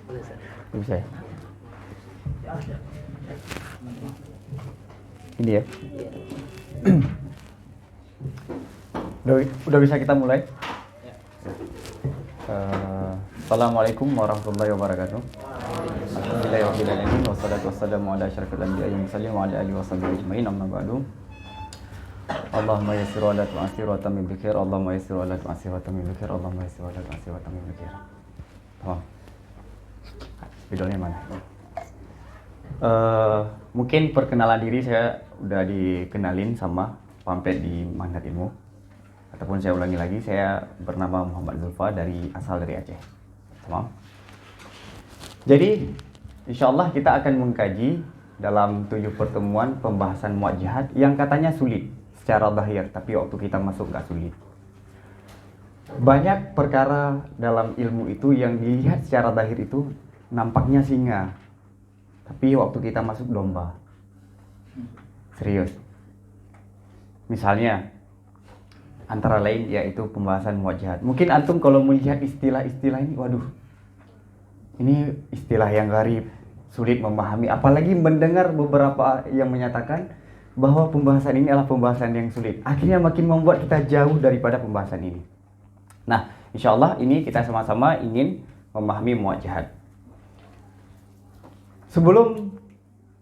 Bisa ya? Ini ya. Udah bisa kita mulai? Assalamualaikum warahmatullahi wabarakatuh. Alhamdulillahirabbil alamin wassalatu wassalamu ala asyrafil anbiya'i wal mursalin wa ala alihi washabihi ajmain amma ba'du. Allahumma yassir wa la tu'assir wa tamim bi khair. Allahumma yassir wa la tu'assir wa tamim bi khair. Allahumma yassir wa la tu'assir wa tamim bi khair. Tamam. Videonya mana? Mungkin perkenalan diri saya udah dikenalin sama pamflet di Magnet Ilmu. Ataupun saya ulangi lagi, saya bernama Muhammad Zulfa asal dari Aceh. Tamam. Jadi, insyaallah kita akan mengkaji dalam 7 pertemuan pembahasan muwajjahat yang katanya sulit secara zahir, tapi waktu kita masuk gak sulit. Banyak perkara dalam ilmu itu yang dilihat secara zahir itu nampaknya singa, tapi waktu kita masuk domba. Serius. Misalnya, antara lain yaitu pembahasan muwajjahat. Mungkin antum kalau melihat istilah-istilah ini, waduh, ini istilah yang gharib, sulit memahami. Apalagi mendengar beberapa yang menyatakan bahwa pembahasan ini adalah pembahasan yang sulit. Akhirnya makin membuat kita jauh daripada pembahasan ini. Nah, insyaallah ini kita sama-sama ingin memahami muwajjahat. Sebelum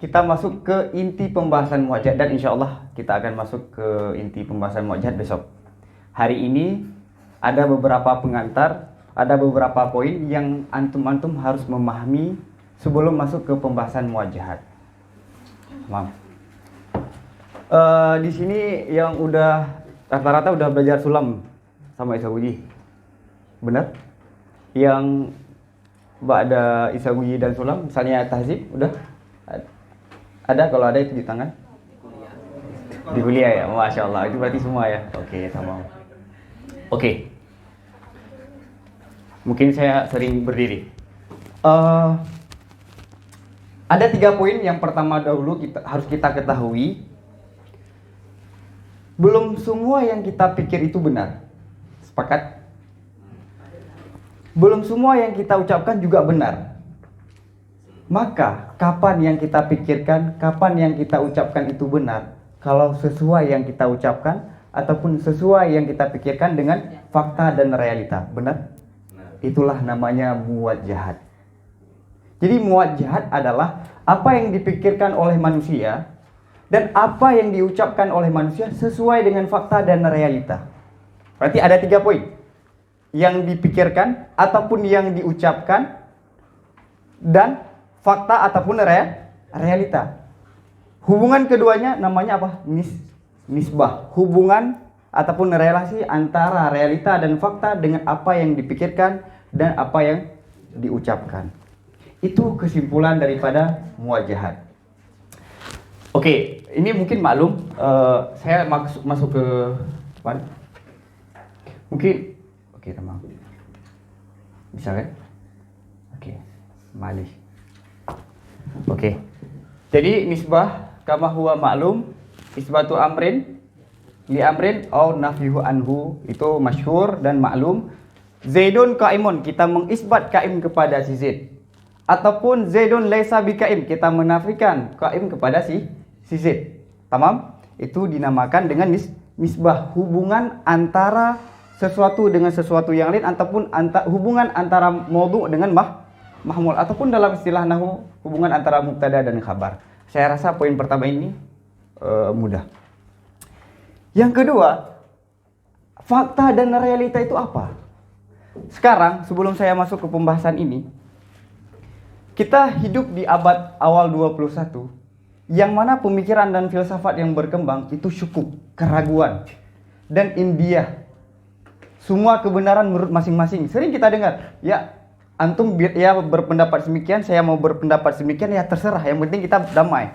kita masuk ke inti pembahasan muwajjahat, dan insyaallah kita akan masuk ke inti pembahasan muwajjahat besok. Hari ini ada beberapa pengantar, ada beberapa poin yang antum-antum harus memahami sebelum masuk ke pembahasan muwajjahat. Maaf. Di sini yang udah rata-rata udah belajar sulam sama Isabuji. Benar? Yang ba'da Isabuji dan sulam, misalnya tahzib, udah? Ada, kalau ada itu di tangan? Di kuliah ya? Masya Allah, itu berarti semua ya? Oke, tamam. Oke. Mungkin saya sering berdiri. Ada 3 poin yang pertama dahulu harus kita ketahui. Belum semua yang kita pikir itu benar. Sepakat? Belum semua yang kita ucapkan juga benar. Maka, kapan yang kita pikirkan, kapan yang kita ucapkan itu benar? Kalau sesuai yang kita ucapkan, ataupun sesuai yang kita pikirkan dengan fakta dan realita. Benar? Itulah namanya muwajjahat. Jadi muwajjahat adalah apa yang dipikirkan oleh manusia dan apa yang diucapkan oleh manusia sesuai dengan fakta dan realita. Berarti ada 3 poin. Yang dipikirkan ataupun yang diucapkan dan fakta ataupun realita. Hubungan keduanya namanya apa? Nisbah. Hubungan ataupun relasi antara realita dan fakta dengan apa yang dipikirkan dan apa yang diucapkan. Itu kesimpulan daripada muwajjahat. Oke, ini mungkin maklum, saya masuk ke mana? Mungkin, oke, tamam. Bisa kan? Oke, malih. Oke, jadi nisbah kama huwa maklum, isbatu amrin li amrin au nafyuhu anhu, itu masyhur dan maklum. Zaidun qaimun, kita mengisbat qaim kepada si Zaid. Ataupun Zaidun laisa biqaim, kita menafikan qaim kepada si Zaid. Tamam? Itu dinamakan dengan nisbah, hubungan antara sesuatu dengan sesuatu yang lain, ataupun hubungan antara maudhu dengan mahmul, ataupun dalam istilah nahwu hubungan antara mubtada dan khabar. Saya rasa poin pertama ini mudah. Yang kedua, fakta dan realita itu apa? Sekarang sebelum saya masuk ke pembahasan ini, kita hidup di abad awal 21 yang mana pemikiran dan filsafat yang berkembang itu syukuk, keraguan, dan India. Semua kebenaran menurut masing-masing. Sering kita dengar, ya antum ya berpendapat semikian, saya mau berpendapat semikian, ya terserah, yang penting kita damai.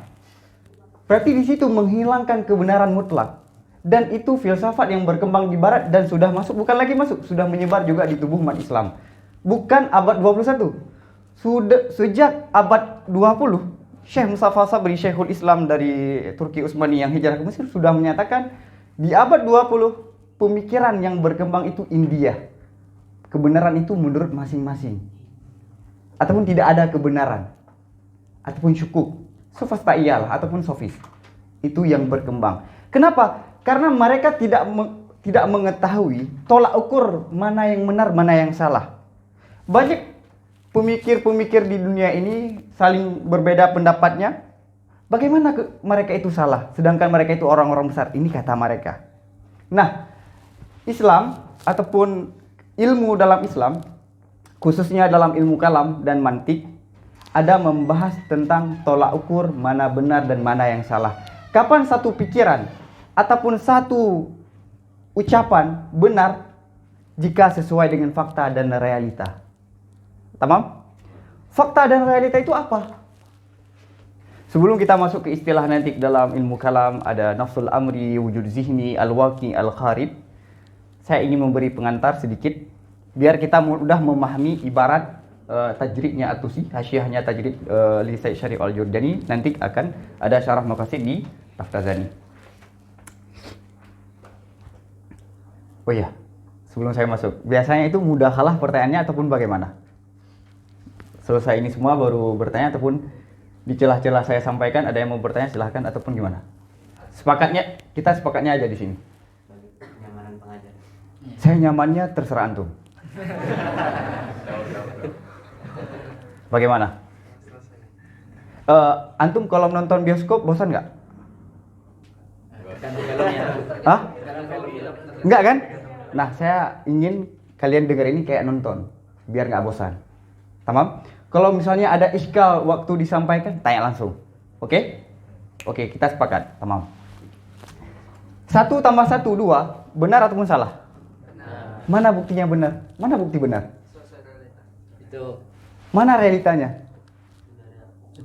Berarti di situ menghilangkan kebenaran mutlak. Dan itu filsafat yang berkembang di barat dan sudah masuk, bukan lagi masuk, sudah menyebar juga di tubuh umat Islam. Bukan abad 21. Sejak abad 20, Syekh Mustafa Sabri, Syekhul Islam dari Turki Utsmani yang hijrah ke Mesir, sudah menyatakan di abad 20 pemikiran yang berkembang itu India. Kebenaran itu menurut masing-masing. ataupun tidak ada kebenaran, ataupun syukuk, sofasta'iyal ataupun sofis. Itu yang berkembang. Kenapa? Karena mereka tidak mengetahui tolak ukur mana yang benar, mana yang salah. Banyak pemikir-pemikir di dunia ini saling berbeda pendapatnya. Bagaimana mereka itu salah, sedangkan mereka itu orang-orang besar. Ini kata mereka. Nah, Islam ataupun ilmu dalam Islam, khususnya dalam ilmu kalam dan mantik, ada membahas tentang tolak ukur mana benar dan mana yang salah. Kapan satu pikiran ataupun satu ucapan benar jika sesuai dengan fakta dan realita. Tamam? Fakta dan realita itu apa? Sebelum kita masuk ke istilah nanti dalam ilmu kalam, ada nafsul amri, wujud zihni, al-waqi, al-kharib. Saya ingin memberi pengantar sedikit biar kita mudah memahami ibarat tajridnya At-Tusi, hasyiahnya tajrid li Said Syarif Al-Jurdani. Nanti akan ada syarah maqasid di Taftazani. Oh iya, sebelum saya masuk, biasanya itu mudah kalah pertanyaannya ataupun bagaimana? Selesai ini semua baru bertanya ataupun di celah-celah saya sampaikan ada yang mau bertanya silahkan ataupun gimana? Kita sepakatnya aja di sini. Kenyamanan pengajar. Saya nyamannya terserah antum. Bagaimana? Antum kalau nonton bioskop bosan nggak? Hah? Enggak kan? Nah, saya ingin kalian dengar ini kayak nonton biar nggak bosan. Tamam? Kalau misalnya ada iskal waktu disampaikan, tanya langsung. Oke? Oke, kita sepakat. Tamam. 1 tambah 1, 2. Benar ataupun salah? Benar. Mana buktinya benar? Mana bukti benar? Itu Mana realitanya?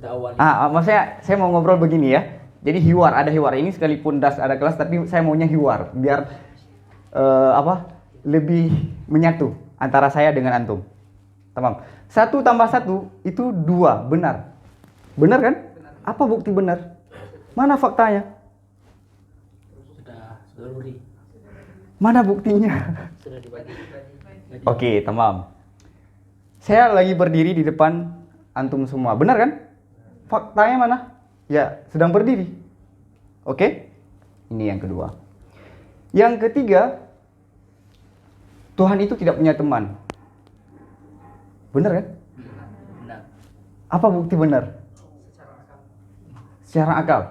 sudah awal. Maksudnya saya mau ngobrol begini ya. Jadi ada hiwar. Ini sekalipun ada kelas, tapi saya maunya hiwar. Biar lebih menyatu antara saya dengan antum. Tamam. 1 tambah 1 itu 2, benar. Benar kan? Benar. Apa bukti benar? Mana faktanya? Sudah beri. Mana buktinya? Sudah dibagi. Oke, tamam. Saya lagi berdiri di depan antum semua. Benar kan? Faktanya mana? Ya, sedang berdiri. Oke? Ini yang kedua. Yang ketiga, Tuhan itu tidak punya teman. Benar kan? Benar. Apa bukti benar? Secara akal.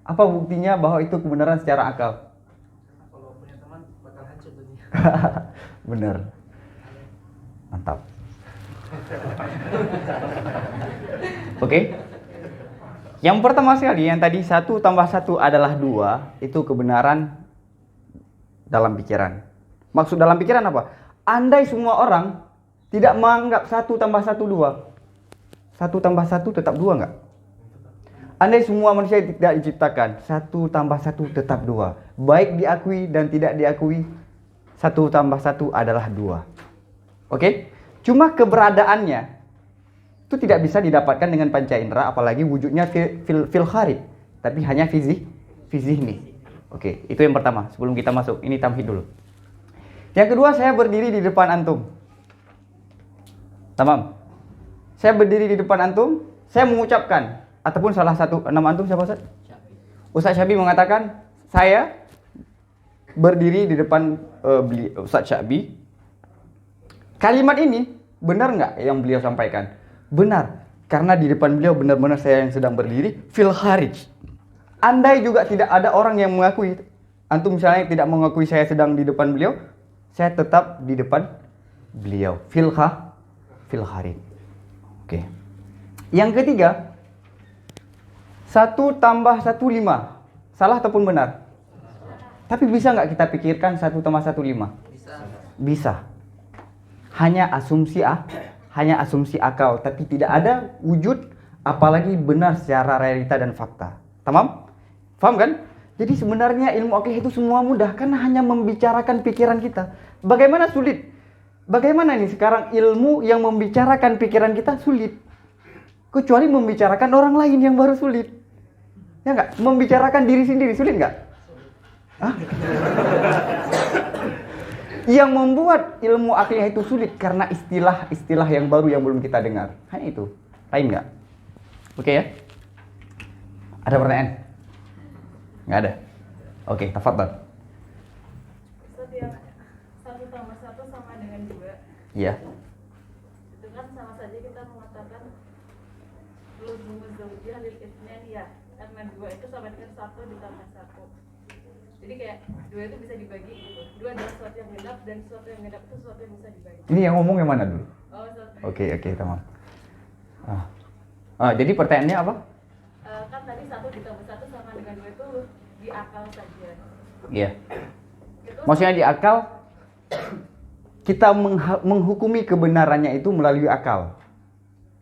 Apa buktinya bahwa itu kebenaran secara akal? Kalau punya teman bakal hancur dunia. Benar. Mantap. Oke. Yang pertama sekali, yang tadi 1 tambah 1 adalah 2, itu kebenaran dalam pikiran. Maksud dalam pikiran apa? Andai semua orang tidak menganggap 1 tambah 1 2. 1 tambah 1 tetap 2 enggak? Andai semua manusia tidak diciptakan, 1 tambah 1 tetap 2. Baik diakui dan tidak diakui, 1 tambah 1 adalah 2. Oke? Cuma keberadaannya itu tidak bisa didapatkan dengan panca indera, apalagi wujudnya fil kharij, tapi hanya fizih nih. Oke, itu yang pertama. Sebelum kita masuk, ini tamhid dulu. Yang kedua, saya berdiri di depan antum. Tamam. Saya berdiri di depan antum, saya mengucapkan ataupun salah satu nama antum siapa Ustaz? Ustaz Syabi mengatakan, saya berdiri di depan Ustaz Syabi. Kalimat ini benar nggak yang beliau sampaikan? Benar, karena di depan beliau benar-benar saya yang sedang berdiri fil kharij. Andai juga tidak ada orang yang mengakui, antum misalnya tidak mengakui saya sedang di depan beliau, saya tetap di depan beliau fil kharij. Oke. Yang ketiga, 1 tambah 1 5. Salah ataupun benar? Tapi bisa nggak kita pikirkan 1 tambah 1 5? Bisa. Hanya asumsi akal, tapi tidak ada wujud, apalagi benar secara realita dan fakta. Tamam? Paham kan? Jadi sebenarnya ilmu akidah itu semua mudah, karena hanya membicarakan pikiran kita. Bagaimana sulit? Bagaimana nih sekarang ilmu yang membicarakan pikiran kita sulit? Kecuali membicarakan orang lain yang baru sulit. Ya nggak? Membicarakan diri sendiri sulit nggak? Hah? Yang membuat ilmu akliah itu sulit karena istilah-istilah yang baru yang belum kita dengar. Hanya itu. Lain nggak? Oke ya? Ada pertanyaan? Nggak ada? Oke, tafadhal. Setiap 1+1 sama dengan 2. Iya. Itu kan sama saja kita mengatakan luzumuz zaujiyah lil itsnain ya. Karena 2 itu sama dengan 1 ditambah 1. Jadi kayak 2 itu bisa dibagi gitu. 2 adalah sesuatu yang genap dan sesuatu yang genap itu sesuatu yang bisa dibagi. Ini yang ngomong yang mana dulu? Oh, sesuatu. Oke, tamam. Jadi pertanyaannya apa? Kan tadi 1 ditambah 1 sama dengan 2 itu di akal saja. Iya. Itu Maksudnya di akal, kita menghukumi kebenarannya itu melalui akal.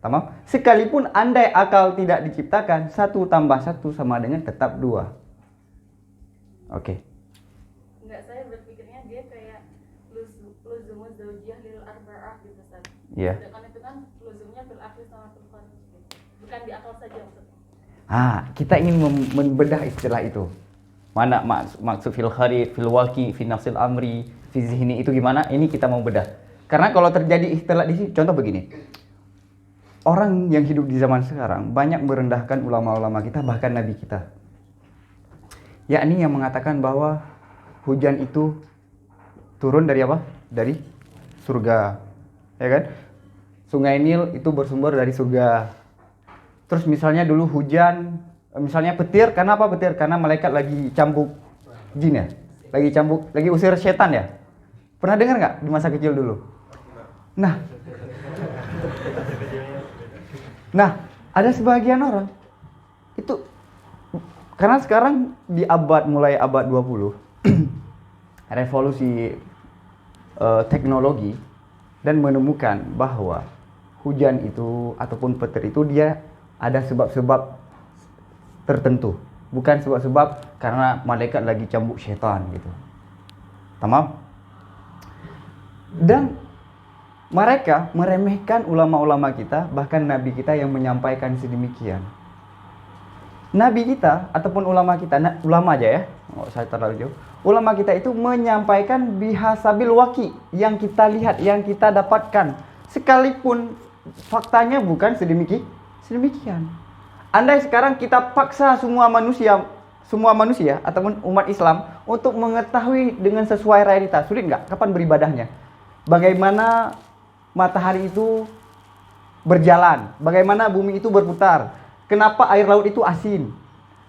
Tamam? Sekalipun andai akal tidak diciptakan, 1 tambah 1 sama dengan tetap 2. Oke. enggak, saya berpikirnya dia kayak luzumuz zaujiyah lil arba'ah gitu San. Iya. Sedangkan itu kan luzumnya fil akli sama fil farj gitu. Bukan di akal saja maksudnya. Kita ingin membedah istilah itu. Mana maksud fil khari, fil waqi, fi nafsil amri, fi zihni itu gimana? Ini kita mau bedah. Karena kalau terjadi istilah di sini, contoh begini. Orang yang hidup di zaman sekarang banyak merendahkan ulama-ulama kita, bahkan nabi kita. Yakni yang mengatakan bahwa hujan itu turun dari apa? Dari surga. Ya kan? Sungai Nil itu bersumber dari surga. Terus misalnya dulu hujan, misalnya petir, karena apa petir? Karena malaikat lagi cambuk jin ya? Lagi usir setan ya? Pernah dengar nggak di masa kecil dulu? Nah, ada sebagian orang itu karena sekarang mulai abad 20 revolusi teknologi dan menemukan bahwa hujan itu ataupun petir itu dia ada sebab-sebab tertentu, bukan sebab-sebab karena malaikat lagi cambuk syaitan gitu. Tamam? Dan mereka meremehkan ulama-ulama kita, bahkan nabi kita yang menyampaikan sedemikian. Nabi kita ataupun ulama kita, ulama aja ya, nggak usah terlalu jauh. Ulama kita itu menyampaikan bihasabil waqi, yang kita lihat, yang kita dapatkan, sekalipun faktanya bukan sedemikian. Andai sekarang kita paksa semua manusia ataupun umat Islam untuk mengetahui dengan sesuai realitas, sulit nggak? Kapan beribadahnya? Bagaimana matahari itu berjalan? Bagaimana bumi itu berputar? Kenapa air laut itu asin?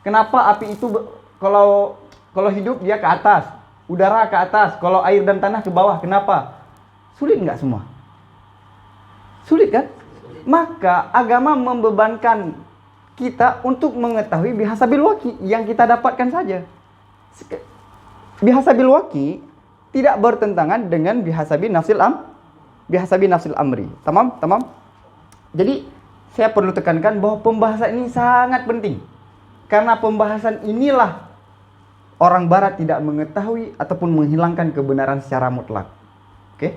Kenapa api itu kalau hidup dia ke atas, udara ke atas, kalau air dan tanah ke bawah? Kenapa? Sulit nggak semua? Sulit kan? Maka agama membebankan kita untuk mengetahui bihasabil waqi yang kita dapatkan saja. Bihasabil waqi tidak bertentangan dengan bihasabi nafsil amri. Tamam? Jadi saya perlu tekankan bahwa pembahasan ini sangat penting. Karena pembahasan inilah orang barat tidak mengetahui ataupun menghilangkan kebenaran secara mutlak. Oke?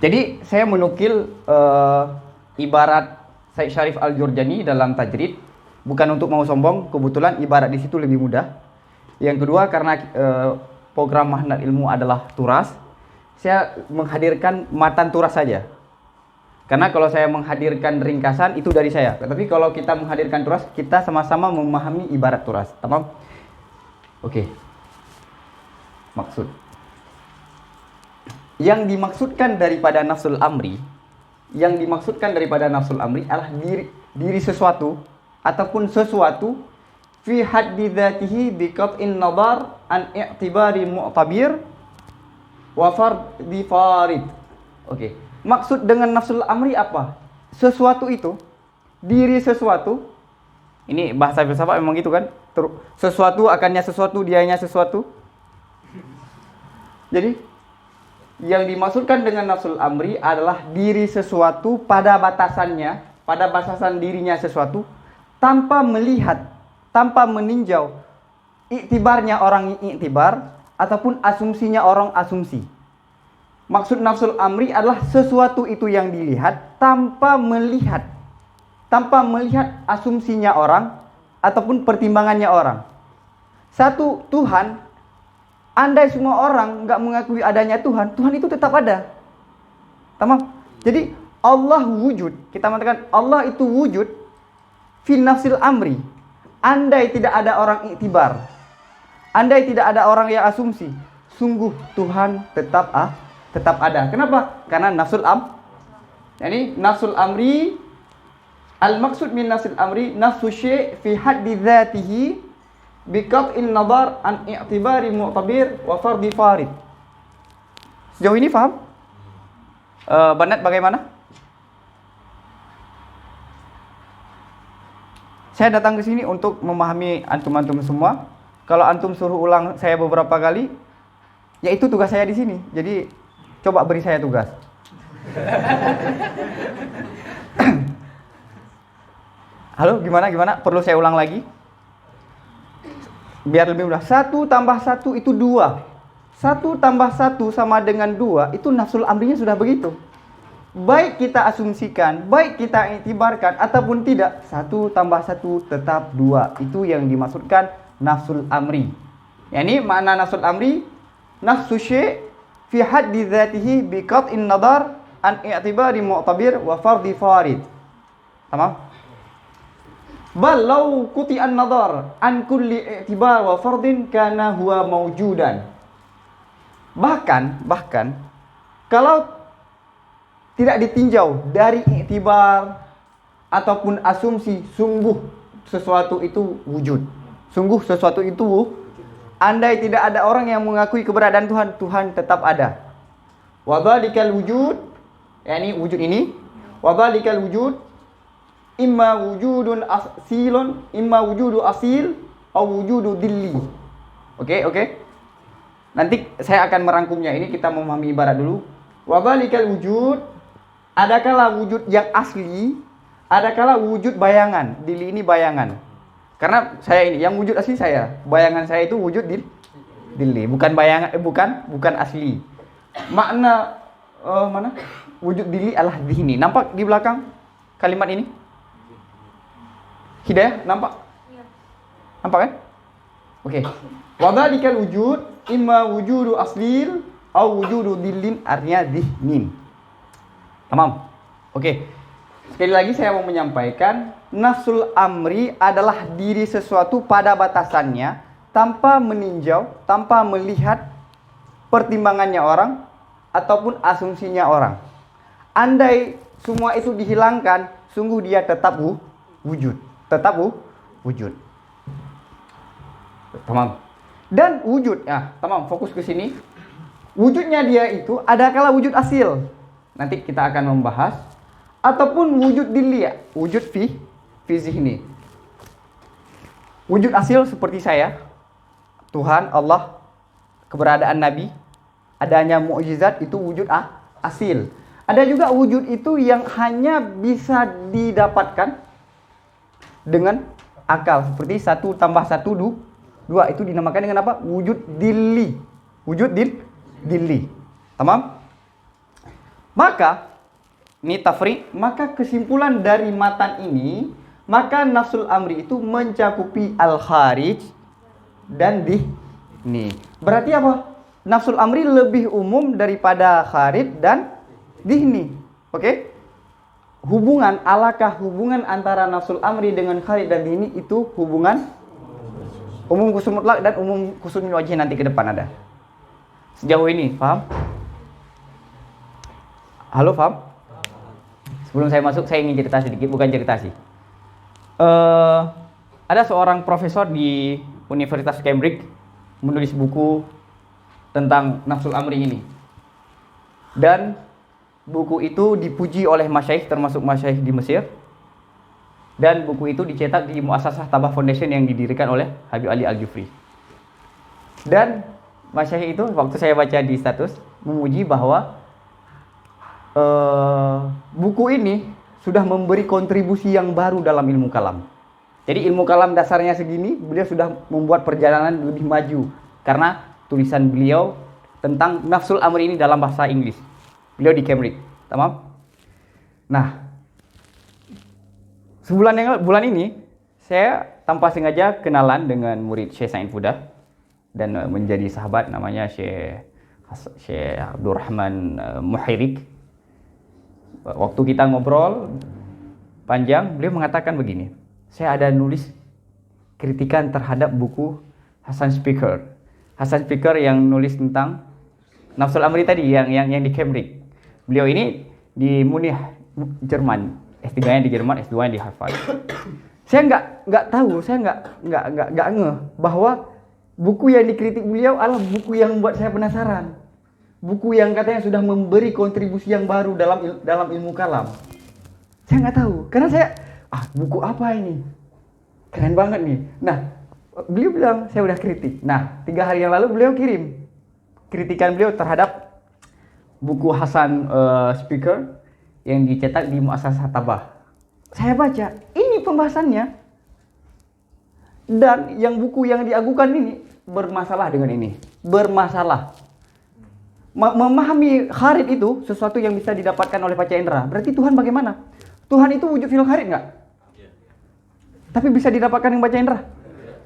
Jadi saya menukil ibarat Syekh Syarif Al-Jurjani dalam Tajrid. Bukan untuk mau sombong, kebetulan ibarat di situ lebih mudah. Yang kedua, karena program Mahnat Ilmu adalah turas, saya menghadirkan matan turas saja. Karena kalau saya menghadirkan ringkasan itu dari saya. Tapi kalau kita menghadirkan turas, kita sama-sama memahami ibarat turas. Tamam? Oke. Maksud. Yang dimaksudkan daripada nafsul amri adalah diri sesuatu ataupun sesuatu fi haddi dzatihi bi qat'in nadar an i'tibari mu'tabir wa fardi farid. Oke. Maksud dengan nafsul amri apa? Sesuatu itu, diri sesuatu. Ini bahasa filsafat memang gitu kan? Sesuatu akannya sesuatu, dianya sesuatu. Jadi, yang dimaksudkan dengan nafsul amri adalah diri sesuatu pada batasannya, pada batasan dirinya sesuatu, tanpa melihat, tanpa meninjau iktibarnya orang iktibar ataupun asumsinya orang asumsi. Maksud nafsul amri adalah sesuatu itu yang dilihat tanpa melihat asumsinya orang ataupun pertimbangannya orang. Satu, Tuhan Andai semua orang nggak mengakui adanya Tuhan, Tuhan itu tetap ada. Tamam? Jadi Allah wujud. Kita mengatakan Allah itu wujud fi nafsil amri. Andai tidak ada orang iktibar, andai tidak ada orang yang asumsi, sungguh Tuhan tetap ada. Kenapa? Karena nafsul yani nafsul amri, al maksud min nafsul amri nafsu syai' fi haddi dzatihi bi qat'in nadar an i'tibari mu'tabir wa fardi farid. Sejauh ini paham? Banat bagaimana? Saya datang ke sini untuk memahami antum-antum semua. Kalau antum suruh ulang saya beberapa kali, ya itu tugas saya di sini. Jadi coba beri saya tugas. Halo, gimana? Perlu saya ulang lagi? Biar lebih mudah. 1 tambah 1 itu 2. 1 tambah 1 sama dengan 2, itu nafsul amrinya sudah begitu. Baik kita asumsikan, baik kita iktibarkan ataupun tidak, 1 tambah 1 tetap 2. Itu yang dimaksudkan nafsul amri. Yani makna nafsul amri, nafsu syai' fi haddi dzatihi bi qat'in nadar an i'tibari mu'tabir wa fardi farid. Tamam? Bal law quti'an nadar an kulli i'tibar wa fardin kana huwa mawjudan. Bahkan kalau tidak ditinjau dari iktibar ataupun asumsi, sungguh sesuatu itu wujud. Sungguh sesuatu itu andai tidak ada orang yang mengakui keberadaan Tuhan, Tuhan tetap ada. Wa dzalikal wujud, yakni wujud ini, wa dzalikal wujud imma wujudun asilun, imma wujudu asil atau wujudu dilli. Oke. Nanti saya akan merangkumnya. Ini kita memahami ibarat dulu. Wa dzalikal wujud, adakala wujud yang asli, adakala wujud bayangan. Dili ini bayangan. Karena saya ini yang wujud asli saya. Bayangan saya itu wujud dili, bukan bayangan, bukan asli. Makna mana? Wujud dili adalah dihni. Nampak di belakang kalimat ini? Hidayah, nampak? Iya. Nampak kan? Oke. Wa dzalikal wujud imma wujudu aslil atau wujudu dillin, artinya dihnin. Tamam. Oke. Sekali lagi saya mau menyampaikan, nafsul amri adalah diri sesuatu pada batasannya tanpa meninjau, tanpa melihat pertimbangannya orang ataupun asumsinya orang. Andai semua itu dihilangkan, sungguh dia tetap wujud. Tetap wujud. Tamam. Dan wujud, tamam, fokus ke sini. Wujudnya dia itu adakala wujud asil. Nanti kita akan membahas. Ataupun wujud dilia, wujud fi zihni. Wujud asil seperti saya, Tuhan, Allah, keberadaan Nabi, adanya mukjizat, itu wujud asil. Ada juga wujud itu yang hanya bisa didapatkan dengan akal, seperti 1 tambah 1 2, itu dinamakan dengan apa? Wujud dilli. Wujud dilli. Tamam? Maka ini tafriq, maka kesimpulan dari matan ini, maka nafsul amri itu mencakupi al-kharij dan dihni. Berarti apa? Nafsul amri lebih umum daripada kharij dan dihni. Oke? Alakah hubungan antara nafsul amri dengan kharij dan dihni itu hubungan umum khusus mutlak dan umum khusus min wajih, nanti ke depan ada. Sejauh ini, paham? Halo, paham? Sebelum saya masuk, saya ingin cerita sedikit, bukan cerita sih. Ada seorang profesor di Universitas Cambridge menulis buku tentang nafsul amri ini. Dan buku itu dipuji oleh masyaikh, termasuk masyaikh di Mesir. Dan buku itu dicetak di Muassasah Tabah Foundation yang didirikan oleh Habib Ali Al-Jufri. Dan masyaikh itu, waktu saya baca di status, memuji bahwa buku ini sudah memberi kontribusi yang baru dalam ilmu kalam. Jadi ilmu kalam dasarnya segini, beliau sudah membuat perjalanan lebih maju karena tulisan beliau tentang nafsul amri ini dalam bahasa Inggris. Beliau di Cambridge, tamam? Nah, bulan ini saya tanpa sengaja kenalan dengan murid Syekh Said Fudah. dan menjadi sahabat, namanya Syekh Abdurrahman Muhairik. Waktu kita ngobrol panjang, beliau mengatakan begini, saya ada nulis kritikan terhadap buku Hasan Speaker. Hasan Speaker yang nulis tentang Nafsul Amri tadi, yang di Cambridge. Beliau ini di Munich, Jerman. S3-nya di Jerman, S2-nya di Harvard. Saya nggak tahu, saya nggak ngeh bahwa buku yang dikritik beliau adalah buku yang membuat saya penasaran. Buku yang katanya sudah memberi kontribusi yang baru dalam ilmu kalam. Saya nggak tahu, karena saya, buku apa ini? Keren banget nih. Nah, beliau bilang, saya udah kritik. Nah, 3 hari yang lalu beliau kirim kritikan beliau terhadap buku Hasan Speaker yang dicetak di Muassasah Tabah. Saya baca, ini pembahasannya. Dan yang buku yang diagukan ini bermasalah dengan ini. Bermasalah. Memahami kharid itu sesuatu yang bisa didapatkan oleh panca indera. Berarti Tuhan bagaimana? Tuhan itu wujud fil kharid nggak? Tapi bisa didapatkan dengan panca indera?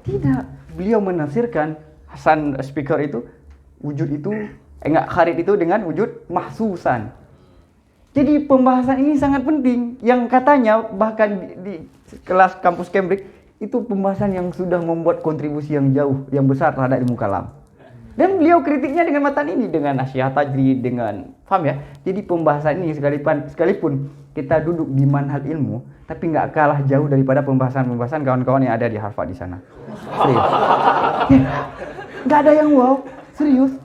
Tidak. Beliau menafsirkan Hasan Speaker itu wujud itu kharid itu dengan wujud mahsusan. Jadi pembahasan ini sangat penting, yang katanya bahkan di kelas kampus Cambridge itu pembahasan yang sudah membuat kontribusi yang jauh, yang besar terhadap ilmu kalam. Dan beliau kritiknya dengan matan ini, dengan nasihat tajrid, dengan, paham ya? Jadi pembahasan ini sekalipun kita duduk di manhaj ilmu, tapi nggak kalah jauh daripada pembahasan kawan-kawan yang ada di Harvard di sana. Serius. Nggak ada yang wow, serius.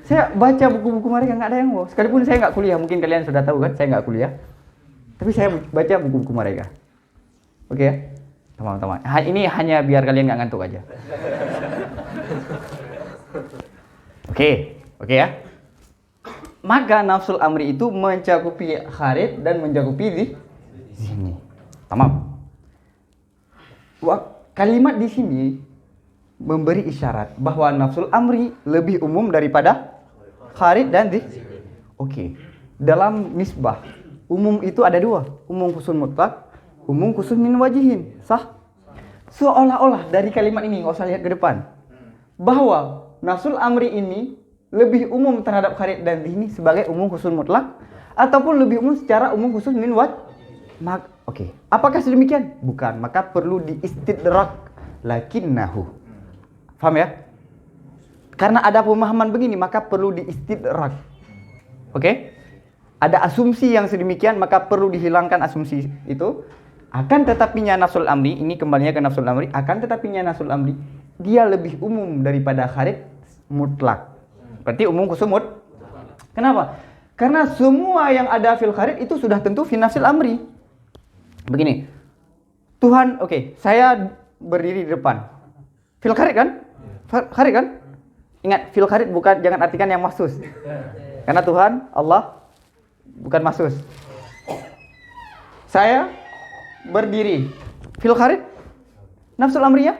Saya baca buku-buku mereka nggak ada yang wow. Sekalipun saya nggak kuliah, mungkin kalian sudah tahu kan, saya nggak kuliah. Tapi saya baca buku-buku mereka. Oke ya, teman-teman. Ini hanya biar kalian nggak ngantuk aja. Oke ya. Maka nafsul amri itu mencakupi kharid dan mencakupi zihni. Tamam. Kalimat di sini memberi isyarat bahwa nafsul amri lebih umum daripada kharid dan zihni. Oke. Dalam nisbah, umum itu ada 2. Umum khusus mutlak, umum khusus min wajihin. Sah? Seolah-olah dari kalimat ini, nggak usah lihat ke depan, bahwa nafsul amri ini lebih umum terhadap kharid dan zihni sebagai umum khusus mutlak, ataupun lebih umum secara umum khusus min wajih. Oke. Apakah sedemikian? Bukan. Maka perlu diistidrak lakinnahu. Paham ya? Karena ada pemahaman begini, maka perlu diistidrak. Oke? Ada asumsi yang sedemikian, maka perlu dihilangkan asumsi itu. Akan tetapinya nafsul amri, ini kembalinya ke nafsul amri, akan tetapinya nafsul amri, dia lebih umum daripada kharid mutlak. Berarti umum khusus Kenapa? Karena semua yang ada fil kharid itu sudah tentu fi nafsil amri. Begini. Tuhan, saya berdiri di depan. Fil kharid kan? Kharid kan? Ingat, fil kharid bukan, jangan artikan yang mahsus. Karena Tuhan, Allah bukan mahsus. Saya berdiri. Fil kharid? Nafsul amriyah?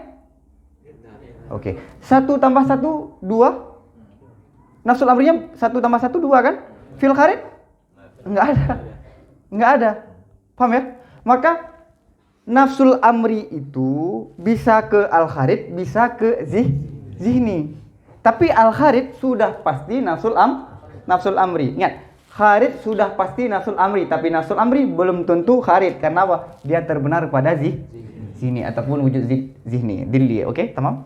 1 tambah 1, 2. Nafsul amriyah 1 tambah 1, 2 kan? Fil kharid? Enggak ada. Paham ya? Maka nafsul amri itu bisa ke al-kharid, bisa ke zihni. Tapi al-kharid sudah pasti nafsul amri. Ingat, kharid sudah pasti nafsul amri, tapi nafsul amri belum tentu kharid. Karena apa? Dia terbenar pada zihni ataupun wujud zihni. Dilli, oke? Tamam?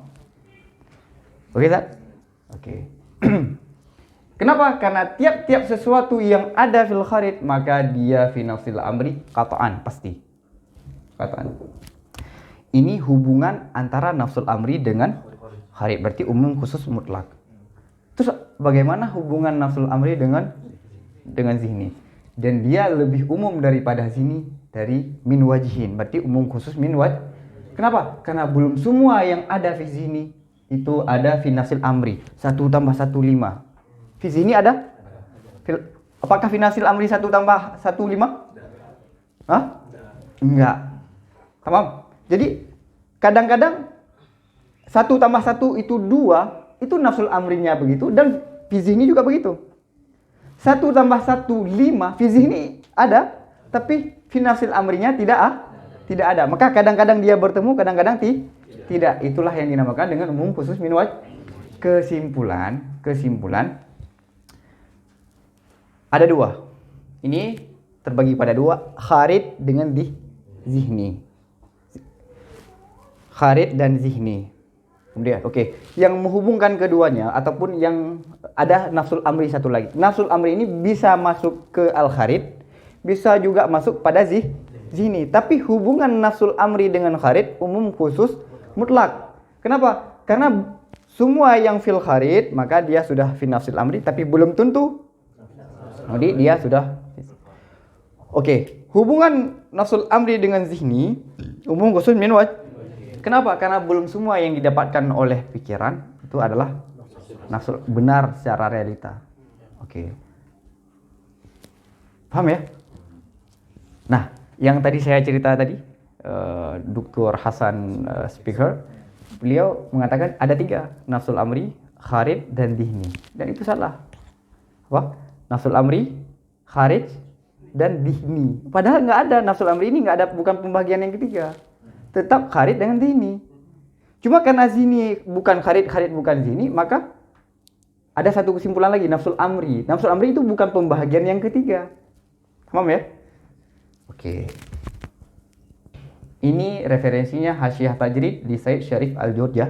Oke, Zat? Oke. Kenapa? Karena tiap-tiap sesuatu yang ada fil kharid, maka dia fi nafsil amri qat'an, pasti. Qat'an. Ini hubungan antara nafsul amri dengan kharid, berarti umum khusus mutlak. Terus bagaimana hubungan nafsul amri dengan zihni? Dan dia lebih umum daripada zihni dari min wajihin, berarti umum khusus min wajih. Kenapa? Karena belum semua yang ada fi zihni itu ada fi nafsil amri. 1 tambah 1, 5. Fi zihni ada? Apakah fi nafsil amri 1 tambah 1, 5? Hah? Enggak. Tamam. Jadi kadang-kadang 1 tambah 1 itu 2, itu nafsul amrinya begitu, dan fi zihni juga begitu. 1 tambah 1, 5, fi zihni ada, tapi fi nafsil amrinya tidak ada. Maka kadang-kadang dia bertemu, kadang-kadang tidak. Itulah yang dinamakan dengan umum khusus min wajih. kesimpulan ada dua. Ini terbagi pada dua, kharid dengan zihni. Kharid dan zihni. Kemudian, yang menghubungkan keduanya ataupun yang ada nafsul amri satu lagi. Nafsul amri ini bisa masuk ke al-kharid, bisa juga masuk pada zihni. Tapi hubungan nafsul amri dengan kharid umum khusus mutlak. Kenapa? Karena semua yang fil kharid maka dia sudah fi nafsul amri, tapi belum tentu jadi dia sudah. Hubungan nafsul amri dengan zihni umum khusus min wajh. Kenapa? Karena belum semua yang didapatkan oleh pikiran itu adalah nafsul benar secara realita. Paham ya? Nah, yang tadi saya cerita tadi, Dr. Hasan speaker, beliau mengatakan ada 3, nafsul amri, kharid, dan zihni. Dan itu salah. Apa? Nafsul amri, kharid, dan zihni. Padahal nggak ada nafsul amri ini, nggak ada, bukan pembagian yang ketiga. Tetap kharid dengan zihni. Cuma karena zihni bukan kharid, kharid bukan zihni, maka ada satu kesimpulan lagi, nafsul amri. Nafsul amri itu bukan pembahagian yang ketiga. Paham ya? Ini referensinya Hasyiah Tajrid di Said Syarif Al-Jurjah.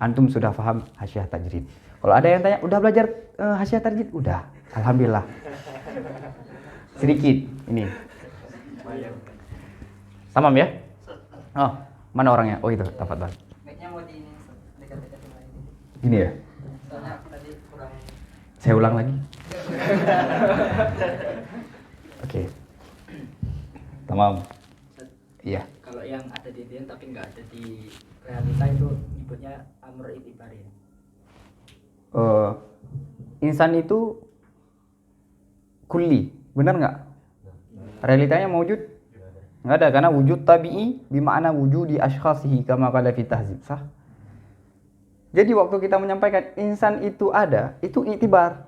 Antum sudah paham Hasyiah Tajrid. Kalau ada yang tanya, udah belajar Hasyiah Tajrid? Udah, alhamdulillah. Sedikit ini. Tamam ya? Oh, mana orangnya? Oh itu, tafadhal. Mic-nya mau di ini dekat-dekat sama ini. Gini ya? Soalnya tadi kurang. Saya ulang lagi. Tamam. Iya. Kalau yang ada di dia tapi nggak ada di realita itu nyebutnya amr itibari. Insan itu kulli, benar nggak? Realitanya mewujud? Nggak ada, karena wujud tabi'i bima'na wujudi ashkhasihi kama qala fi tahzib, sah? Jadi waktu kita menyampaikan insan itu ada, itu itibar.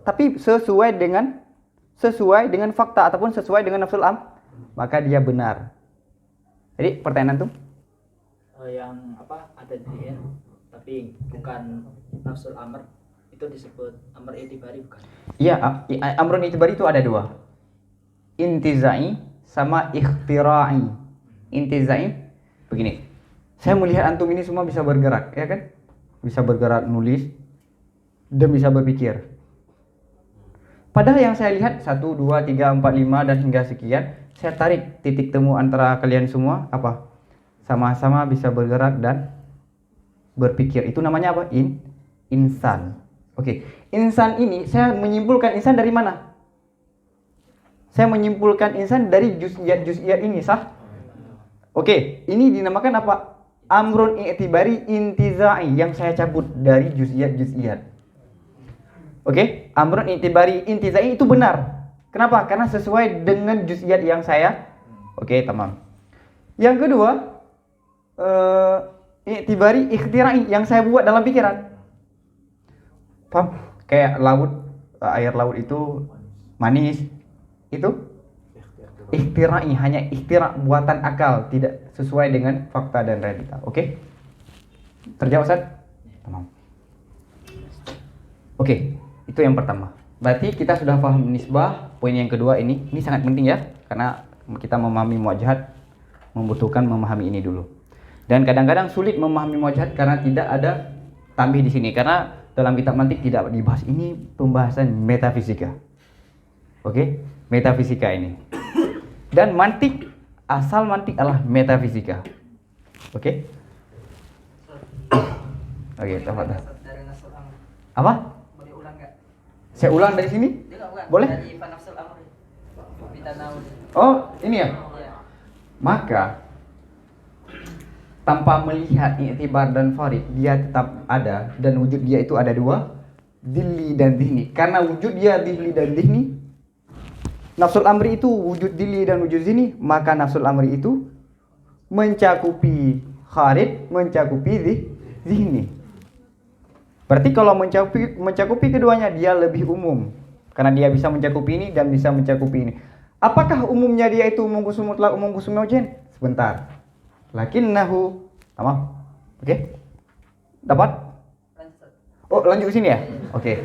Tapi sesuai dengan fakta ataupun sesuai dengan nafsul maka dia benar. Jadi pertanyaan tuh Yang ada di dia tapi bukan nafsul amr itu disebut amr itibari bukan? Iya, amrun itibari itu ada 2. Intizai sama ikhtira'i. Intizai begini. Saya melihat antum ini semua bisa bergerak, ya kan? Bisa bergerak nulis dan bisa berpikir. Padahal yang saya lihat 1, 2, 3, 4, 5 dan hingga sekian, saya tarik titik temu antara kalian semua apa? Sama-sama bisa bergerak dan berpikir. Itu namanya apa? Insan. Insan ini saya menyimpulkan insan dari mana? Saya menyimpulkan insan dari juz'iyat ini, sah? Ini dinamakan apa? Amrun i'tibari intizai yang saya cabut dari juz'iyat. Amrun i'tibari intizai itu benar. Kenapa? Karena sesuai dengan juz'iyat yang saya. Tamam. Yang kedua, i'tibari ikhtira'i yang saya buat dalam pikiran. Paham? Kayak laut, air laut itu manis. Itu ikhtira'i, hanya ikhtira' buatan akal, tidak sesuai dengan fakta dan realita. Terjawab, Ustaz? Tamam. Itu yang pertama. Berarti kita sudah paham nisbah. Poin yang kedua ini sangat penting ya, karena kita memahami muwajjahat membutuhkan memahami ini dulu. Dan kadang-kadang sulit memahami muwajjahat karena tidak ada tambih di sini, karena dalam kitab mantik tidak dibahas. Ini pembahasan metafisika. Metafisika ini. Dan mantik, asal mantik adalah metafisika. Tafadhal. Dari nafsul amr. Apa? Boleh ulang nggak? Saya ulang dari sini? Bukan. Boleh? Dari nafsul amr. Kita tahu. Oh, ini ya. Iya. Maka tanpa melihat i'tibar dan farid, dia tetap ada, dan wujud dia itu ada 2, dhilli dan dhihni. Karena wujud dia dhilli dan dhihni, nafsul amri itu wujud dhilli dan wujud dhihni, maka nafsul amri itu mencakupi kharid, mencakupi dhihni. Berarti kalau mencakupi keduanya, dia lebih umum, karena dia bisa mencakupi ini dan bisa mencakupi ini. Apakah umumnya dia itu umum khusus mutlak, umum khusus mu'jen? Sebentar. Lakinnahu, tamam. Dapat? Oh, lanjut ke sini ya? Oke.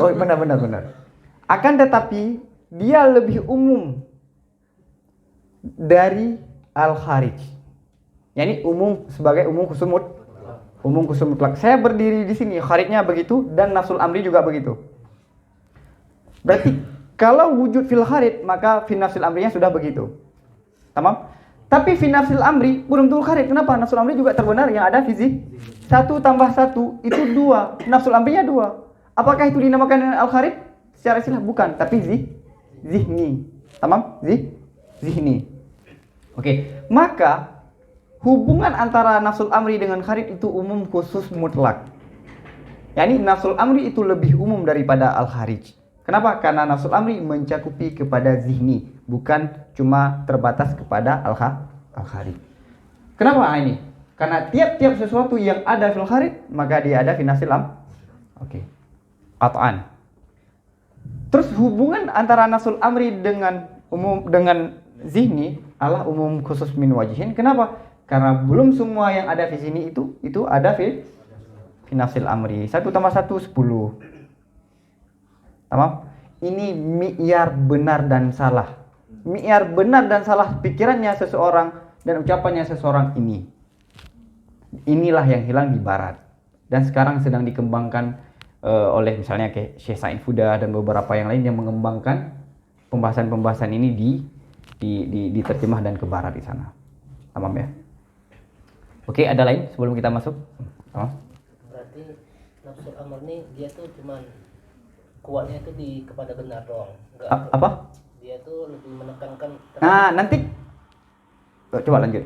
Oh, benar. Akan tetapi dia lebih umum dari al-kharij. Yani umum sebagai umum khusus mutlak. Saya berdiri di sini, kharijnya begitu dan nafsul amri juga begitu. Berarti kalau wujud fil kharij, maka fi nafsil amrinya sudah begitu. Tamam? Tapi fi nafsil amri belum tentu kharij. Kenapa? Nafsul amri juga terbenar yang ada fizik. 1 tambah 1 itu 2. Nafsul amrinya 2. Apakah itu dinamakan dengan al kharij? Secara istilah bukan, tapi zihni. Tamam? Zihni. Oke. Maka hubungan antara nafsul amri dengan kharij itu umum khusus mutlak. Yani nafsul amri itu lebih umum daripada al kharij. Kenapa? Karena nafsul amri mencakupi kepada zihni, bukan cuma terbatas kepada al-kharij. Kenapa ini? Karena tiap-tiap sesuatu yang ada fil kharij, maka dia ada fi nafsil amri. Oke. Qat'an. Terus hubungan antara nafsul amri dengan zihni adalah umum khusus min wajihin. Kenapa? Karena belum semua yang ada di sini itu ada fi nafsil amri. 1 tambah 1 10. Tamam? Ini mi'yar benar dan salah. Mi'yar benar dan salah pikirannya seseorang dan ucapannya seseorang ini. Inilah yang hilang di barat. Dan sekarang sedang dikembangkan oleh misalnya kayak Syekh Said Fuda dan beberapa yang lain yang mengembangkan pembahasan-pembahasan ini diterjemah dan ke barat di sana. Tamam ya? Oke, ada lain sebelum kita masuk? Tamam? Berarti nafsul amr ini dia tuh cuman kuatnya itu kepada benar doang. Enggak. Apa? Dia tuh lebih menekankan. Nah, nanti coba lanjut.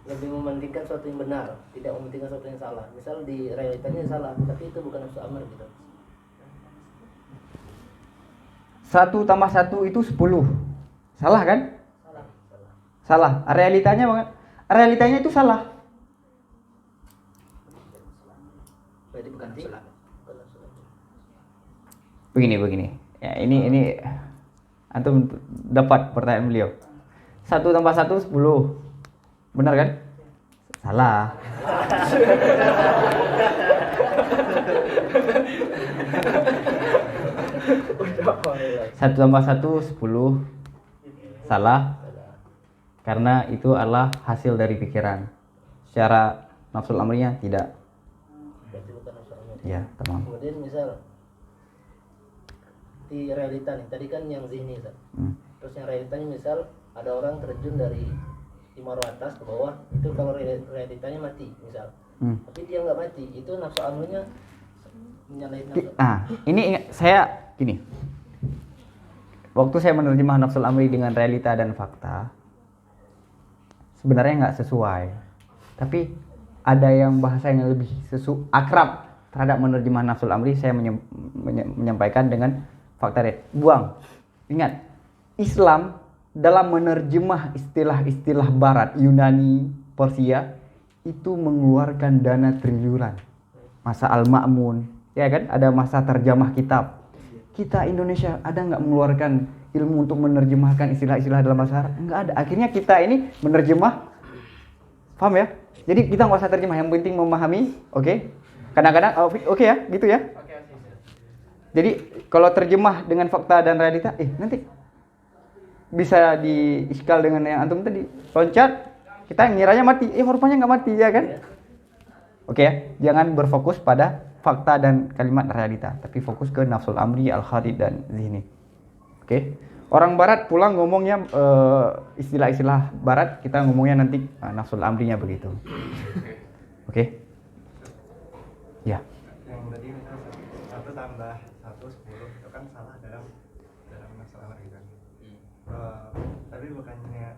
Lebih mementingkan sesuatu yang benar, tidak mementingkan sesuatu yang salah. Misal di realitanya salah, tapi itu bukan nafsu amr gitu. 1 tambah 1 itu 10. Salah kan? Salah. Realitanya itu salah. Berarti bukan nafsul amr. Begini. Ya, ini antum dapat pertanyaan beliau. 1 tambah 1 10. Benar kan? Salah. Satu tambah 1 10. Salah. Karena itu adalah hasil dari pikiran. Secara nafsul amrinya tidak. Berarti bukan nafsu amr. Ya, tamam. Kemudian misal di realita nih, tadi kan yang zihni Ustaz. Terus yang realitanya misal ada orang terjun dari Imaru atas ke bawah, itu kalau realitanya mati misal. Tapi dia nggak mati, itu nafsu amrnya menyalahi nafsu. Ini saya gini. Waktu saya menerjemah nafsul amri dengan realita dan fakta, sebenarnya nggak sesuai. Tapi ada yang bahasa yang lebih akrab terhadap menerjemah nafsul amri, saya menyampaikan dengan fakta red. Buang. Ingat, Islam dalam menerjemah istilah-istilah barat, Yunani, Persia, itu mengeluarkan dana triliunan. Masa Al-Ma'mun, ya kan? Ada masa terjemah kitab. Kita Indonesia ada nggak mengeluarkan ilmu untuk menerjemahkan istilah-istilah dalam bahasa Arab? Nggak ada. Akhirnya kita ini menerjemah, paham ya? Jadi kita nggak usah terjemah, yang penting memahami, oke? Kadang-kadang, oke ya, gitu ya? Jadi kalau terjemah dengan fakta dan realita, nanti bisa diiskal dengan yang antum tadi. Loncat, kita ngiranya mati, rupanya nggak mati, ya kan? Oke ya, jangan berfokus pada fakta dan kalimat realita, tapi fokus ke nafsul amri, al-kharij dan zihni. Oke? Orang barat pulang ngomongnya istilah-istilah barat, kita ngomongnya nanti nafsul amrinya begitu. Oke? Ya. Yang tadi misalnya 1 tambah 1 10 itu kan salah dalam nafsul amri kan. Tapi bukannya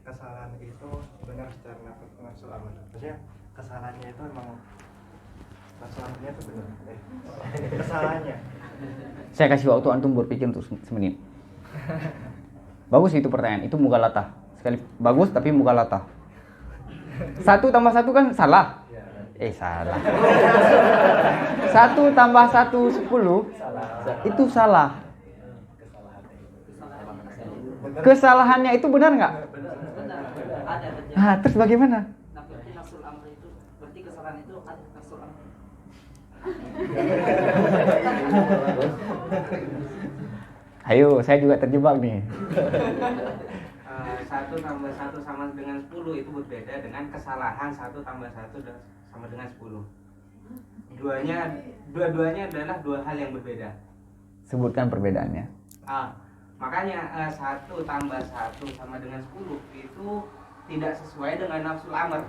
kesalahan itu benar secara nafsul amri. Maksudnya kesalahannya itu memang nafsul amrinya itu benar. Kesalahannya. Saya kasih waktu antum berpikir untuk semenit. Bagus itu pertanyaan, itu mughalatah. Sekali bagus tapi mughalatah. 1 tambah 1 kan salah. Salah. 1 tambah 1 10 itu salah. Kesalahannya itu benar nggak? Ada kerja. Ah, terus bagaimana? Nah, berarti nafsul amr itu berarti kesalahan itu ada nafsul amr. Ayo, saya juga terjebak nih. 1 tambah 1 sama dengan 10 itu berbeda dengan kesalahan 1 tambah 1 sama dengan 10. Dua-duanya adalah dua hal yang berbeda. Sebutkan perbedaannya. Makanya 1 tambah 1 sama dengan 10 itu tidak sesuai dengan nafsul amr.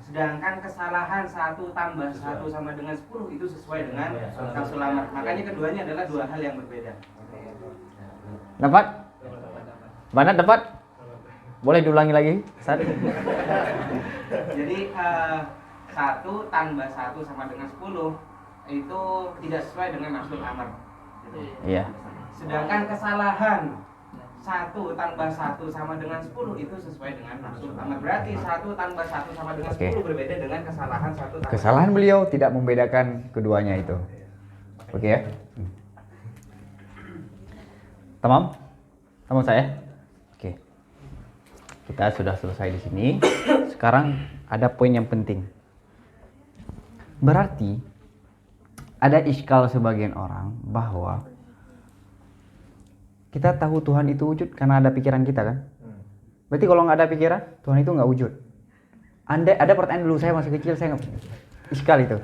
Sedangkan kesalahan 1 tambah 1 sama dengan 10 itu sesuai dengan nafsul amr. Makanya keduanya adalah dua hal yang berbeda. Dapat? Mana dapat? Boleh diulangi lagi? Satu. Jadi 1 tambah 1 sama dengan 10 itu tidak sesuai dengan nafsul amr. Iya. Sedangkan kesalahan 1 tambah 1 sama dengan 10 itu sesuai dengan nafsul amr. Berarti 1 tambah 1 sama dengan 10 berbeda dengan kesalahan 1 tambah Kesalahan beliau tidak membedakan keduanya itu. Oke ya? Tamam? Tamam saya? Oke. Kita sudah selesai di sini. Sekarang ada poin yang penting. Berarti ada iskal sebagian orang bahwa kita tahu Tuhan itu wujud karena ada pikiran kita kan? Berarti kalau nggak ada pikiran, Tuhan itu nggak wujud. Ada pertanyaan dulu, saya masih kecil, saya nggak iskal itu.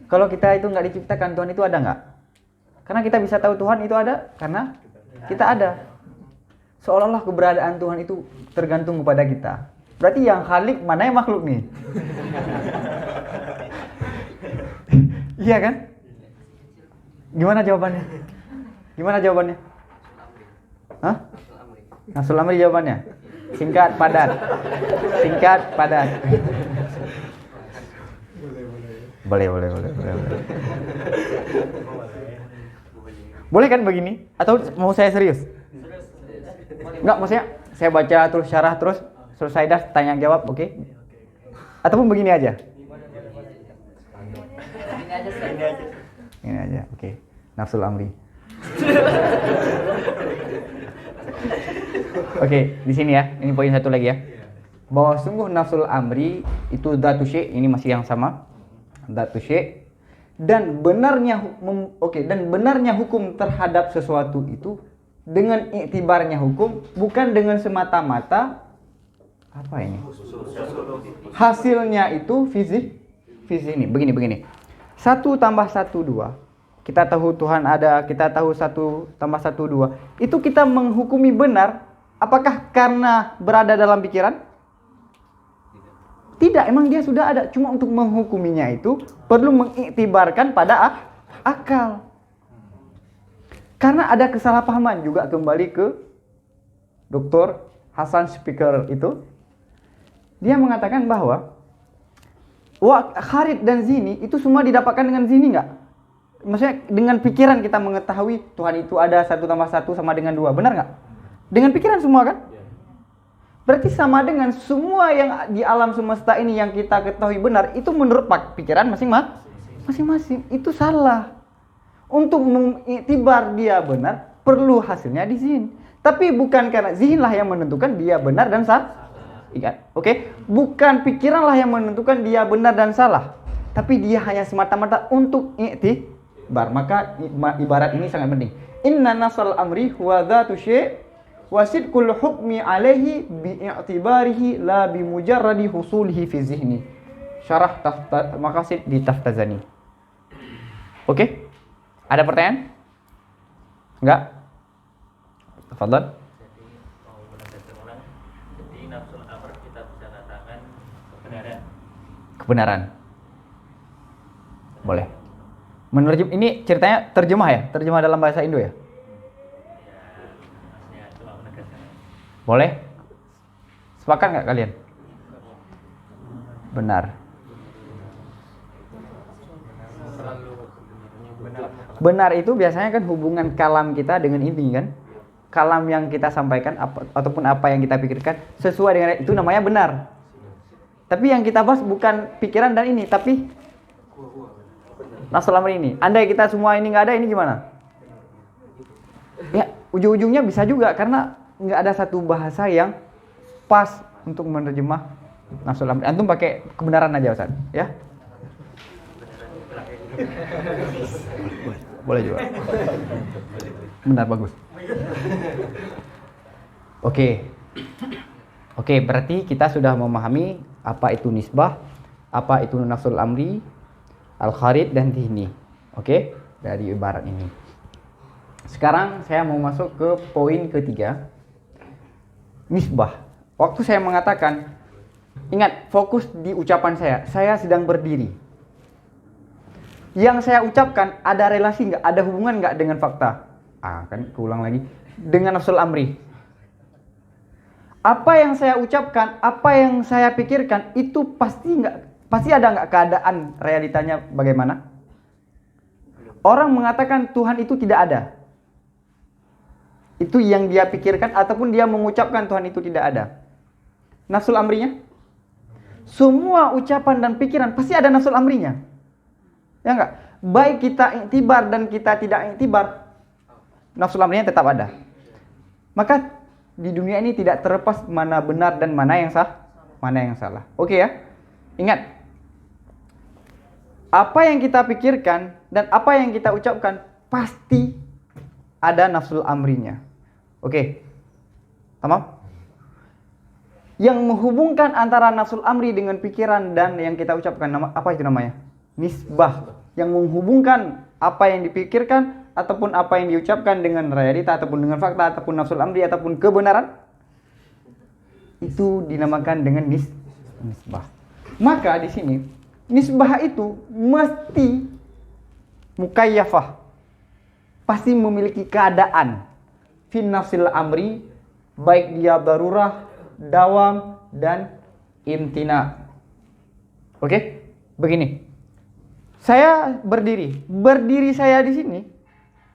Kalau kita itu nggak diciptakan, Tuhan itu ada nggak? Karena kita bisa tahu Tuhan itu ada karena kita ada. Seolah-olah keberadaan Tuhan itu tergantung kepada kita. Berarti yang khalik mana yang makhluk nih? Iya kan? Gimana jawabannya? Gimana jawabannya? Hah? Nafsul amri jawabannya? Singkat, padat. Singkat, padat. Boleh. Boleh kan begini? Atau mau saya serius? Enggak, maksudnya saya baca terus syarah terus selesai dah tanya jawab, oke? Ataupun begini aja? Ini aja, oke. Nafsul amri. Oke, di sini ya. Ini poin satu lagi ya. Bahwa sungguh nafsul amri itu dzatu syai', ini masih yang sama. Dzatu syai'. Dan benarnya benarnya hukum terhadap sesuatu itu dengan iktibarnya hukum, bukan dengan semata-mata apa ini? Hasilnya itu fisik ini. Begini. 1 tambah 1 2. Kita tahu Tuhan ada, kita tahu 1 tambah 1 2. Itu kita menghukumi benar. Apakah karena berada dalam pikiran? Tidak, emang dia sudah ada. Cuma untuk menghukuminya itu perlu mengiktibarkan pada akal. Karena ada kesalahpahaman juga, kembali ke Dr. Hasan Speaker itu. Dia mengatakan bahwa kharid dan zini itu semua didapatkan dengan zini enggak? Maksudnya dengan pikiran kita mengetahui Tuhan itu ada 1 tambah 1 sama dengan 2. Benar enggak? Dengan pikiran semua kan? Berarti sama dengan semua yang di alam semesta ini yang kita ketahui benar itu menurut pikiran masing-masing. Itu salah. Untuk mengiktibar dia benar perlu hasilnya di zihin. Tapi bukan karena zihinlah yang menentukan dia benar dan salah. Ingat, oke? Bukan pikiranlah yang menentukan dia benar dan salah. Tapi dia hanya semata-mata untuk iktibar. Maka ibarat ini sangat penting. Inna nafsal amri huwa dzatu syai' wasidqul hukmi alaihi bi'tibarihi la bimujarradi husulihi fi zihni. Syarah maqasid di Taftazani. Oke? Ada pertanyaan? Enggak? Tafadhal. Jadi nafsul amr kita bisa katakan Kebenaran. Boleh. Menerjem ini ceritanya terjemah ya? Terjemah dalam bahasa Indo ya? Boleh? Sepakat nggak kalian? Benar. Benar itu biasanya kan hubungan kalam kita dengan ini kan? Kalam yang kita sampaikan ataupun apa yang kita pikirkan sesuai dengan itu namanya benar. Tapi yang kita bahas bukan pikiran dan ini, tapi nafsul amr ini. Andai kita semua ini nggak ada, ini gimana? Ya, ujung-ujungnya bisa juga karena nggak ada satu bahasa yang pas untuk menerjemah nafsul amri? Antum pakai kebenaran aja Ustaz, ya? Boleh juga. Benar, bagus. Oke, berarti kita sudah memahami apa itu nisbah, apa itu nafsul amri, al-kharid dan dhihni. Oke, dari ibarat ini. Sekarang saya mau masuk ke poin ketiga. Nisbah. Waktu saya mengatakan, ingat, fokus di ucapan saya sedang berdiri. Yang saya ucapkan ada relasi nggak, ada hubungan nggak dengan fakta? Kan keulang lagi. Dengan nafsul amri. Apa yang saya ucapkan, apa yang saya pikirkan, itu pasti ada nggak keadaan realitanya bagaimana? Orang mengatakan Tuhan itu tidak ada. Itu yang dia pikirkan ataupun dia mengucapkan Tuhan itu tidak ada. Nafsul amrinya? Semua ucapan dan pikiran pasti ada nafsul amrinya. Ya enggak? Baik kita iktibar dan kita tidak iktibar, nafsul amrinya tetap ada. Maka di dunia ini tidak terlepas mana benar dan mana yang salah. Oke ya? Ingat, apa yang kita pikirkan dan apa yang kita ucapkan pasti ada nafsul amrinya. Oke. Tamam? Yang menghubungkan antara nafsul amri dengan pikiran dan yang kita ucapkan, apa itu namanya? Nisbah. Yang menghubungkan apa yang dipikirkan ataupun apa yang diucapkan dengan realita ataupun dengan fakta ataupun nafsul amri ataupun kebenaran, itu dinamakan dengan nisbah. Maka di sini nisbah itu mesti mukayyafah, pasti memiliki keadaan fi nafsil amri, baik dia darurah, dawam dan imtina. Oke? Begini. Saya berdiri saya di sini,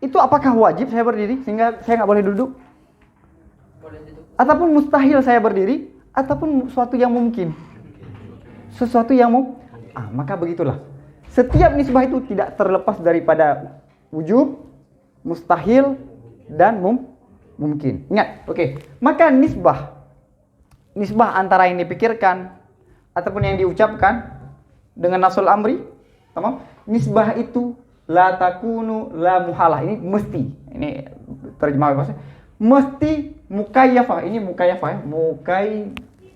itu apakah wajib saya berdiri sehingga saya nggak boleh duduk? Ataupun mustahil saya berdiri, ataupun sesuatu yang mungkin? Sesuatu yang maka begitulah. Setiap nisbah itu tidak terlepas daripada wujub, mustahil, dan mungkin. Ingat, oke. Maka nisbah antara yang dipikirkan ataupun yang diucapkan dengan nafsul amri, tamam? Nisbah itu la takunu la muhalah. Ini mesti. Ini terjemah bahasa. Mesti mukayyafah. Ini mukayyafah ya.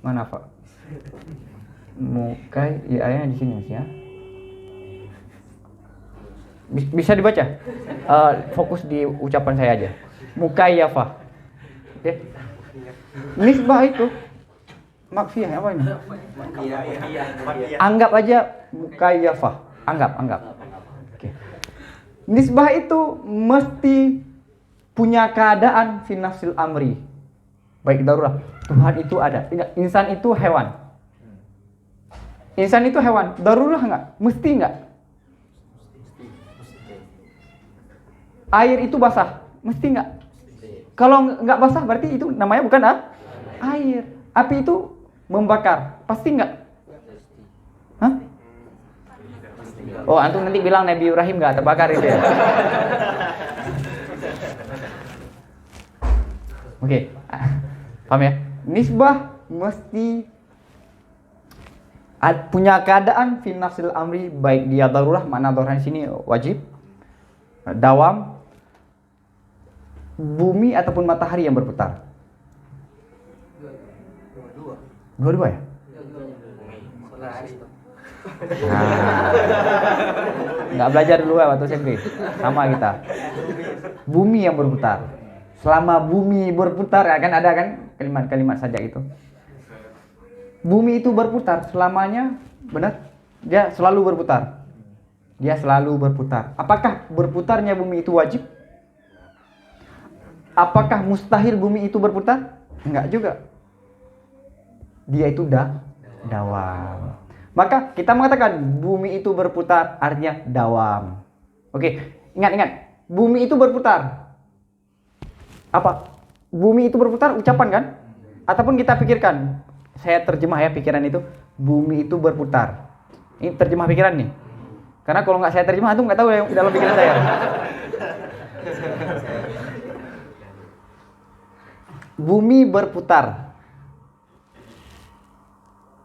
Mana Pak? Ya ayatnya di sini Mas ya. Bisa dibaca? Fokus di ucapan saya aja. Mukayyafah. Oke. Nisbah itu makfiyah apa ini? Anggap aja mukayyafah. Anggap. Oke. Nisbah itu mesti punya keadaan fi nafsil amri. Baik darurat. Tuhan itu ada. Ingat, insan itu hewan. Insan itu hewan. Darurat enggak? Mesti enggak? Air itu basah. Mesti enggak? Kalau enggak basah berarti itu namanya bukan air. Api itu membakar. Pasti enggak? Hah? Oh, antum nanti bilang Nabi Ibrahim enggak terbakar itu ya. Oke. Paham ya? Nisbah mesti punya keadaan fi nafsil amri, baik dia darurah, mana darurah di sini wajib, dawam, bumi ataupun matahari yang berputar. Dua-dua ya? Nggak belajar dulu ya waktu SMP. Sama kita. Bumi yang berputar. Selama bumi berputar, ya kan ada kan kalimat-kalimat saja itu. Bumi itu berputar selamanya, benar? Dia selalu berputar. Apakah berputarnya bumi itu wajib? Apakah mustahil bumi itu berputar? Enggak juga. Dia itu dawam. Maka kita mengatakan bumi itu berputar artinya dawam. Oke, ingat. Bumi itu berputar. Apa? Bumi itu berputar ucapan kan? Ataupun kita pikirkan. Saya terjemah ya pikiran itu. Bumi itu berputar. Ini terjemah pikiran nih. Karena kalau nggak saya terjemah, itu nggak tahu yang dalam pikiran saya. Bumi berputar.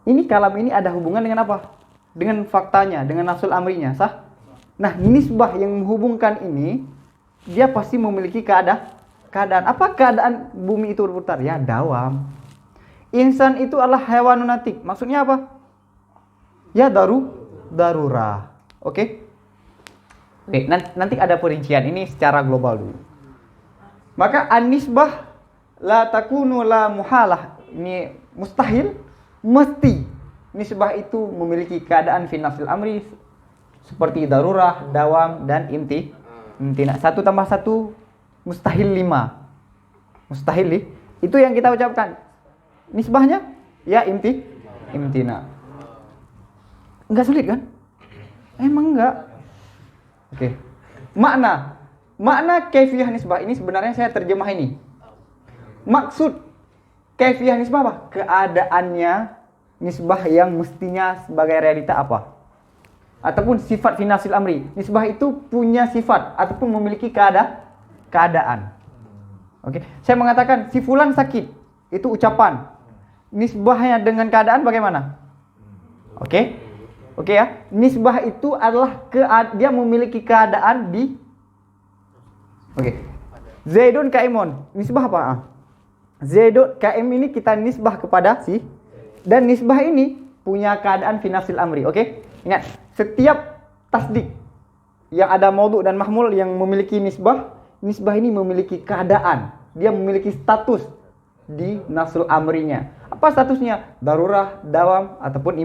Ini kalam ini ada hubungan dengan apa? Dengan faktanya, dengan nafsul amrinya, sah? Nah, nisbah yang menghubungkan ini, dia pasti memiliki keadaan. Apa keadaan bumi itu berputar? Ya, dawam. Insan itu adalah hewan natik. Maksudnya apa? Ya, darurah. Oke? Oke, nanti ada perincian ini secara global dulu. Maka an-nisbah la takunu la muhalah. Ini mustahil, mesti. Nisbah itu memiliki keadaan fi nafsil amri seperti darurah, dawam, dan imtina. 1 tambah 1 mustahil 5. Mustahil itu yang kita ucapkan. Nisbahnya ya imtina. Enggak sulit kan? Emang enggak. Oke. Makna kaifiyah nisbah ini sebenarnya saya terjemah ini. Maksud kaifiyah nisbah apa? Keadaannya nisbah yang mestinya sebagai realita apa? Ataupun sifat fi nafsil amri. Nisbah itu punya sifat ataupun memiliki keadaan. Oke. Saya mengatakan si fulan sakit. Itu ucapan. Nisbahnya dengan keadaan bagaimana? Oke. Oke ya. Nisbah itu adalah dia memiliki keadaan di. Oke. Zaidun kaimun. Nisbah apa? Zaidun kaim ini kita nisbah kepada si. Dan nisbah ini punya keadaan fi nafsil amri. Oke? Ingat, setiap tasdik yang ada maudhu dan mahmul yang memiliki nisbah ini memiliki keadaan. Dia memiliki status di nafsul amrinya. Apa statusnya? Darurah, dawam, ataupun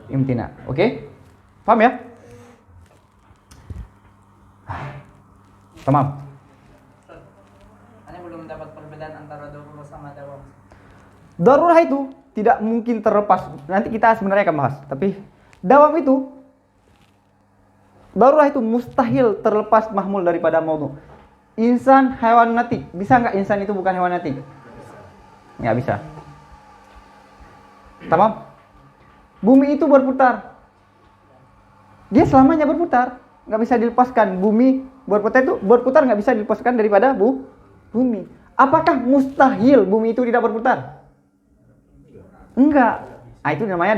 imtina. Oke? Paham ya? Tamam. Hanya belum dapat perbedaan antara darurah sama dawam. Darurah itu tidak mungkin terlepas. Nanti kita sebenarnya akan bahas. Tapi dawam itu, darurah itu mustahil terlepas mahmul daripada maudhu. Insan hewan natik. Bisa nggak insan itu bukan hewan natik? Nggak bisa. Tamam? Bumi itu berputar. Dia selamanya berputar. Nggak bisa dilepaskan. Bumi berputar nggak bisa dilepaskan daripada bumi. Apakah mustahil bumi itu tidak berputar? Enggak. Nah, itu namanya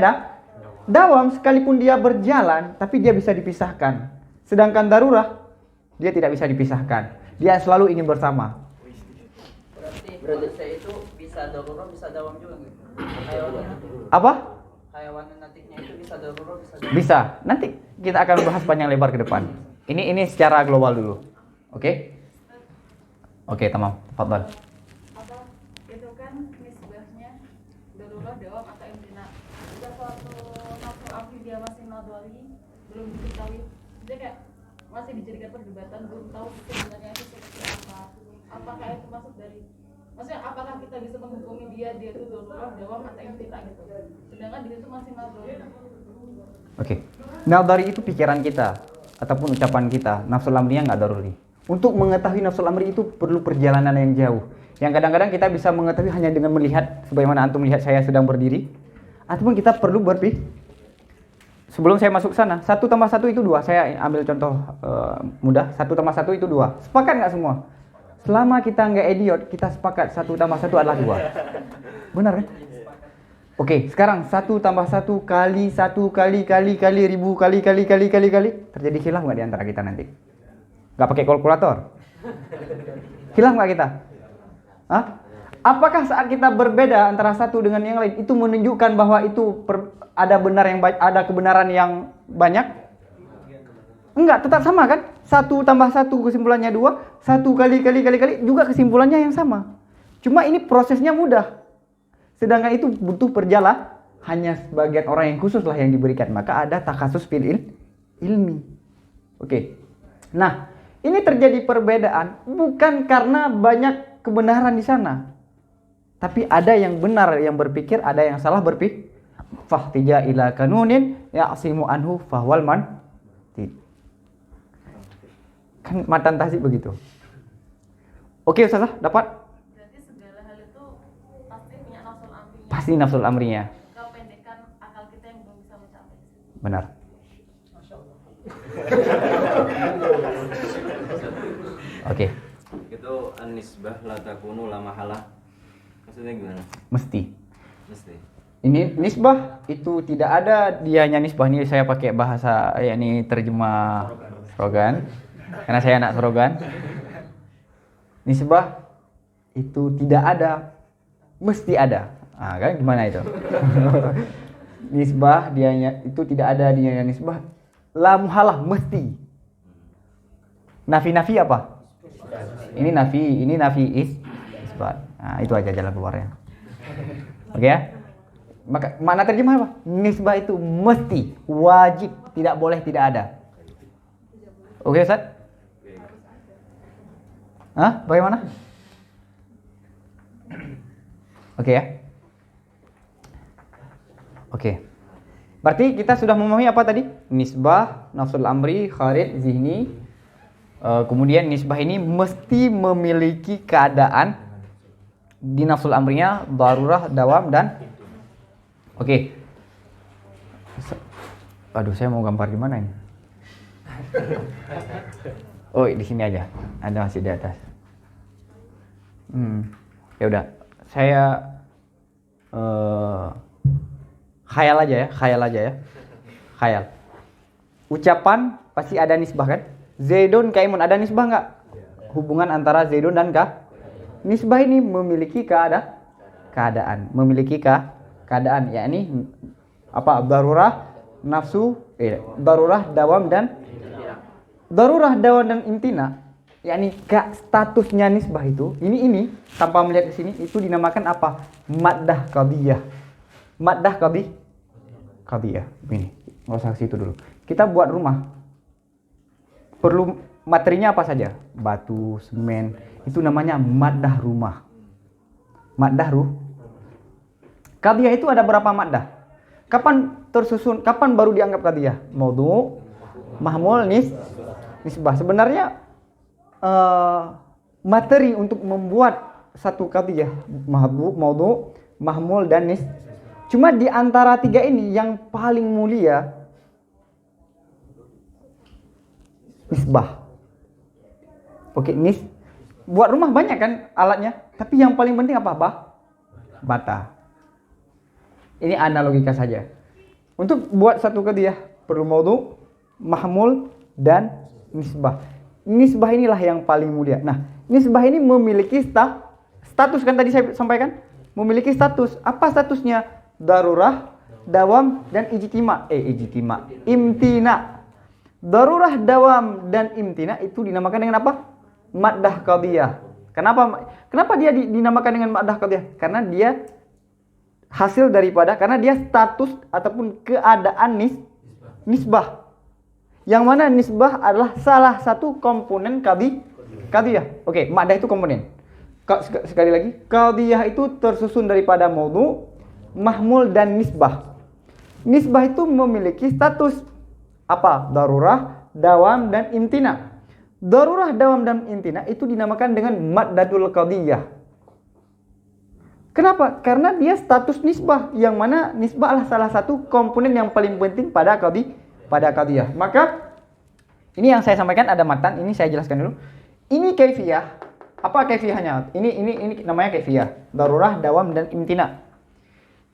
dawam. Sekalipun dia berjalan, tapi dia bisa dipisahkan. Sedangkan darurah, dia tidak bisa dipisahkan. Dia selalu ingin bersama. Berarti manusia itu bisa darurah, bisa dawam juga gitu. Apa? Hayawan natiknya itu bisa darurah, bisa dawam. Bisa. Nanti kita akan bahas panjang lebar ke depan. Ini secara global dulu. Oke? Oke, tamam. Tafadhal. Apa itu kan nisbahnya darurah, dawam atau imtina. Jika suatu nafsu amri dia masih nadhari, belum diketahui, dia kayak masih dijadikan perdebatan, belum tahu sebenarnya itu seperti apa. Apakah itu masuk dari, maksudnya apakah kita bisa menghukumi dia itu darurah, dawam atau imtina gitu. Sedangkan di situ masih nadhari. Oke. Nadhari itu pikiran kita ataupun ucapan kita. Nafsul amrinya nggak daruri. Untuk mengetahui nafsul amri itu perlu perjalanan yang jauh. Yang kadang-kadang kita bisa mengetahui hanya dengan melihat, sebagaimana antum melihat saya sedang berdiri. Ataupun kita perlu berpikir. Sebelum saya masuk sana, 1 tambah 1 itu 2. Saya ambil contoh mudah. 1 tambah 1 itu 2. Sepakat nggak semua? Selama kita nggak idiot, kita sepakat 1 tambah 1 adalah 2. Benar kan? Oke, sekarang 1 tambah 1 kali 1 kali ribu kali. Terjadi khilaf nggak di antara kita nanti? Nggak pakai kalkulator? Khilaf nggak kita? Hah? Apakah saat kita berbeda antara satu dengan yang lain itu menunjukkan bahwa itu ada kebenaran yang banyak? Enggak, tetap sama kan? 1 tambah 1 kesimpulannya 2, 1 kali juga kesimpulannya yang sama. Cuma ini prosesnya mudah. Sedangkan itu butuh perjalanan, hanya sebagian orang yang khusus lah yang diberikan. Maka ada takhasus fil ilmi. Oke. Nah, ini terjadi perbedaan bukan karena banyak kebenaran di sana. Tapi ada yang benar yang berpikir, ada yang salah berpikir. Fahtija ila kanunin ya'simu anhu fahwal man. Kan matan tahzib begitu. Oke, Ustazah, dapat? Berarti segala hal itu pasti punya nafsul amrinya. Pasti nafsul amrinya. Kau pendekkan akal kita yang belum bisa mencapai. Benar. Oke. Itu an-nisbah la takunu la mahalah. Maksudnya gimana? Mesti. Mesti. Ini nisbah itu tidak ada dianya nisbah. Ini saya pakai bahasa yakni terjemah Sorogan karena saya anak Sorogan. Nisbah itu tidak ada, mesti ada. Ah, kan gimana itu? Nisbah dianya itu tidak ada dianya nisbah. La muhalah mesti. Nafi apa? Ini nafi isbat. Nah, itu aja jalan keluarnya. Oke ya? Maka makna terjemah apa? Nisbah itu mesti, wajib, tidak boleh tidak ada. Oke, Ustaz? Hah? Bagaimana? Oke ya? Oke. Berarti kita sudah memahami apa tadi? Nisbah, nafsul amri, kharid, zihni. Kemudian nisbah ini mesti memiliki keadaan di nafsul amrinya, darurah, dawam, dan oke. Aduh, saya mau gambar di mana ini? Oh, di sini aja. Ada masih di atas. Ya udah. Saya khayal aja ya. Khayal. Ucapan pasti ada nisbah kan? Zaidun kaimun, ada nisbah nggak? Hubungan antara Zaidun dan Ka. Nisbah ini memiliki keadaan, memiliki keadaan, yakni apa? Darurah, nafsu, darurah, dawam dan imtina. Yakni statusnya nisbah itu, ini tanpa melihat ke sini itu dinamakan apa? Maddah qadiyah. Maddah qadiyah. Ini, nggak usah ke situ dulu. Kita buat rumah. Perlu materinya apa saja? Batu, semen. Itu namanya maddah rumah. Qadiyah itu ada berapa maddah? Kapan tersusun? Kapan baru dianggap qadiyah? Maudhu, mahmul, nisbah. Sebenarnya materi untuk membuat satu qadiyah, maudhu, mahmul, dan cuma di antara tiga ini yang paling mulia nisbah. Oke, buat rumah banyak kan alatnya, tapi yang paling penting apa? Bata. Ini analogika saja. Untuk buat satu qadiyah perlu maudhu, mahmul, dan nisbah. Nisbah inilah yang paling mulia. Nah, nisbah ini memiliki status kan tadi saya sampaikan, memiliki status. Apa statusnya? Darurah, dawam, dan imtina. Darurah, dawam, dan imtina itu dinamakan dengan apa? Maddah qadiyah. Kenapa dia dinamakan dengan maddah qadiyah? Karena dia hasil daripada, karena dia status ataupun keadaan nisbah. Yang mana nisbah adalah salah satu komponen qadiyah. Oke, maddah itu komponen. Sekali lagi, qadiyah itu tersusun daripada maudhu, mahmul, dan nisbah. Nisbah itu memiliki status apa? Darurah, dawam, dan imtina. Darurah, dawam, dan imtina itu dinamakan dengan maddatul qadiyah. Kenapa? Karena dia status nisbah, yang mana nisbah adalah salah satu komponen yang paling penting pada qadiyah. Maka ini yang saya sampaikan, ada matan, ini saya jelaskan dulu. Ini kaifiyah. Apa kaifiyahnya? Ini namanya kaifiyah. Darurah, dawam, dan imtina.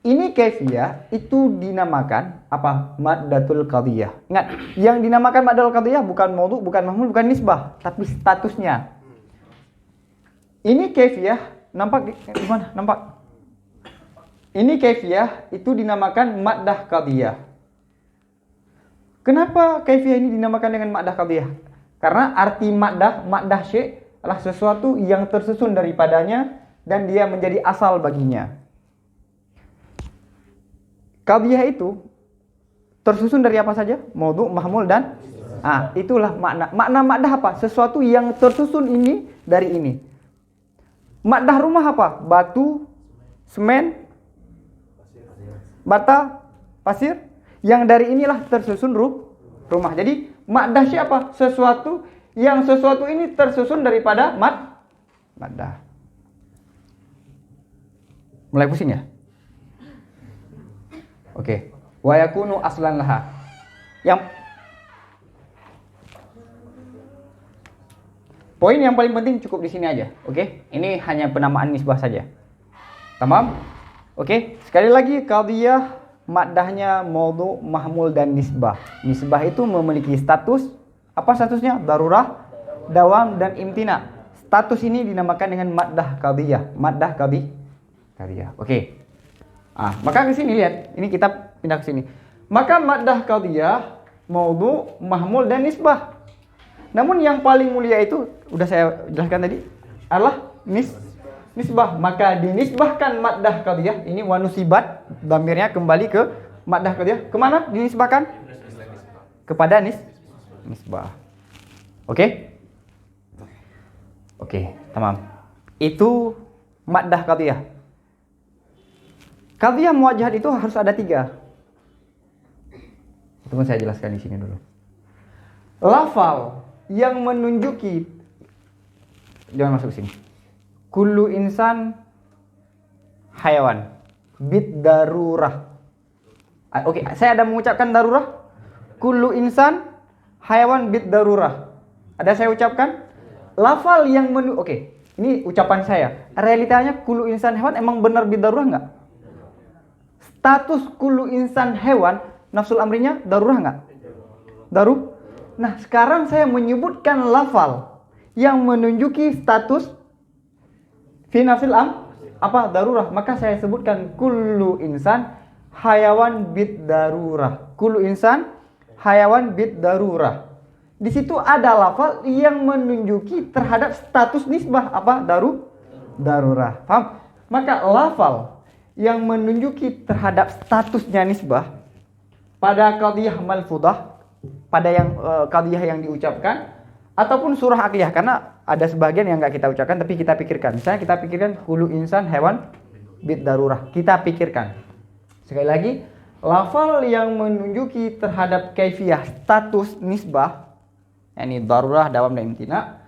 Ini kaifiyah itu dinamakan apa? Maddatul qadiyah. Ingat, yang dinamakan maddatul qadiyah bukan maudhu, bukan mahmul, bukan nisbah, tapi statusnya. Ini kaifiyah, nampak di mana? Nampak? Ini kaifiyah itu dinamakan maddah qadiyah. Kenapa kaifiyah ini dinamakan dengan maddah qadiyah? Karena arti maddah syai' adalah sesuatu yang tersusun daripadanya dan dia menjadi asal baginya. Qadiyah itu tersusun dari apa saja? Maudhu, mahmul, dan itulah makna. Makna maddah apa? Sesuatu yang tersusun ini dari ini. Maddah rumah apa? Batu, semen, bata, pasir. Yang dari inilah tersusun rumah. Jadi maddah siapa? Sesuatu ini tersusun daripada maddah. Mulai pusing ya? Oke. Wa yakunu aslan laha. Poin yang paling penting cukup di sini aja. Oke? Ini hanya penamaan nisbah saja. Tamam? Oke, sekali lagi qadhiyah maddahnya maudhu, mahmul dan nisbah. Nisbah itu memiliki status, apa statusnya? Darurah, dawam dan imtina. Status ini dinamakan dengan maddah qadhiyah. Maddah qadhiyah. Oke. Maka ke sini lihat, ini kita pindah ke sini. Maka maddah qadhiyah, maudhu, mahmul dan nisbah. Namun yang paling mulia itu udah saya jelaskan tadi adalah nisbah. Maka dinisbahkan maddah qadhiyah ini wanusibat, dhamirnya kembali ke maddah qadhiyah. Kemana dinisbahkan? Kepada nisbah. Oke? Oke, tamam. Itu maddah qadhiyah. Qadhiyah muwajjahat itu harus ada 3. Itu pun saya jelaskan di sini dulu. Lafal yang menunjuki, jangan masuk sini. Kullu insan hayawan bid darurah. Oke, saya ada mengucapkan darurah. Kullu insan hayawan bid darurah. Ada saya ucapkan lafal yang oke, ini ucapan saya. Realitanya kullu insan hewan emang benar bid darurah enggak? Status kullu insan hewan nafsul amrinya darurah enggak? Nah, sekarang saya menyebutkan lafal yang menunjuki status fi nafsil darurah. Maka saya sebutkan kullu insan hayawan bid darurah. Kullu insan hayawan bid darurah. Di situ ada lafal yang menunjuki terhadap status nisbah darurah. Paham? Maka lafal yang menunjuki terhadap statusnya nisbah pada qadhiyah malfudhah, pada yang qadhiyah yang diucapkan ataupun surah aqliyah, karena ada sebagian yang enggak kita ucapkan tapi kita pikirkan. Misalnya kita pikirkan kullu insan hewan bid darurah. Kita pikirkan. Sekali lagi, lafal yang menunjuki terhadap kaifiyah status nisbah, yakni darurah, dawam dan imtina,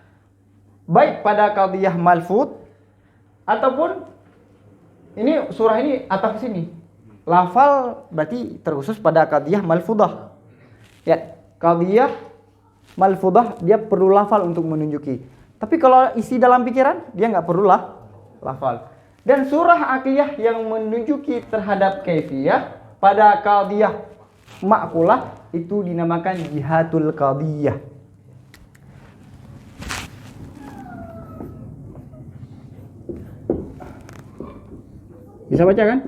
baik pada qadhiyah malfudh ataupun ini surah ini ataf sini. Lafal berarti terkhusus pada qadhiyah malfudhah. Ya, qadhiyah malfudhah dia perlu lafal untuk menunjuki. Tapi kalau isi dalam pikiran dia nggak perlu lafal. Dan surah aqliyah yang menunjuki terhadap kaifiyah pada qadhiyah ma'qulah itu dinamakan jihatul qadhiyah. Bisa baca kan?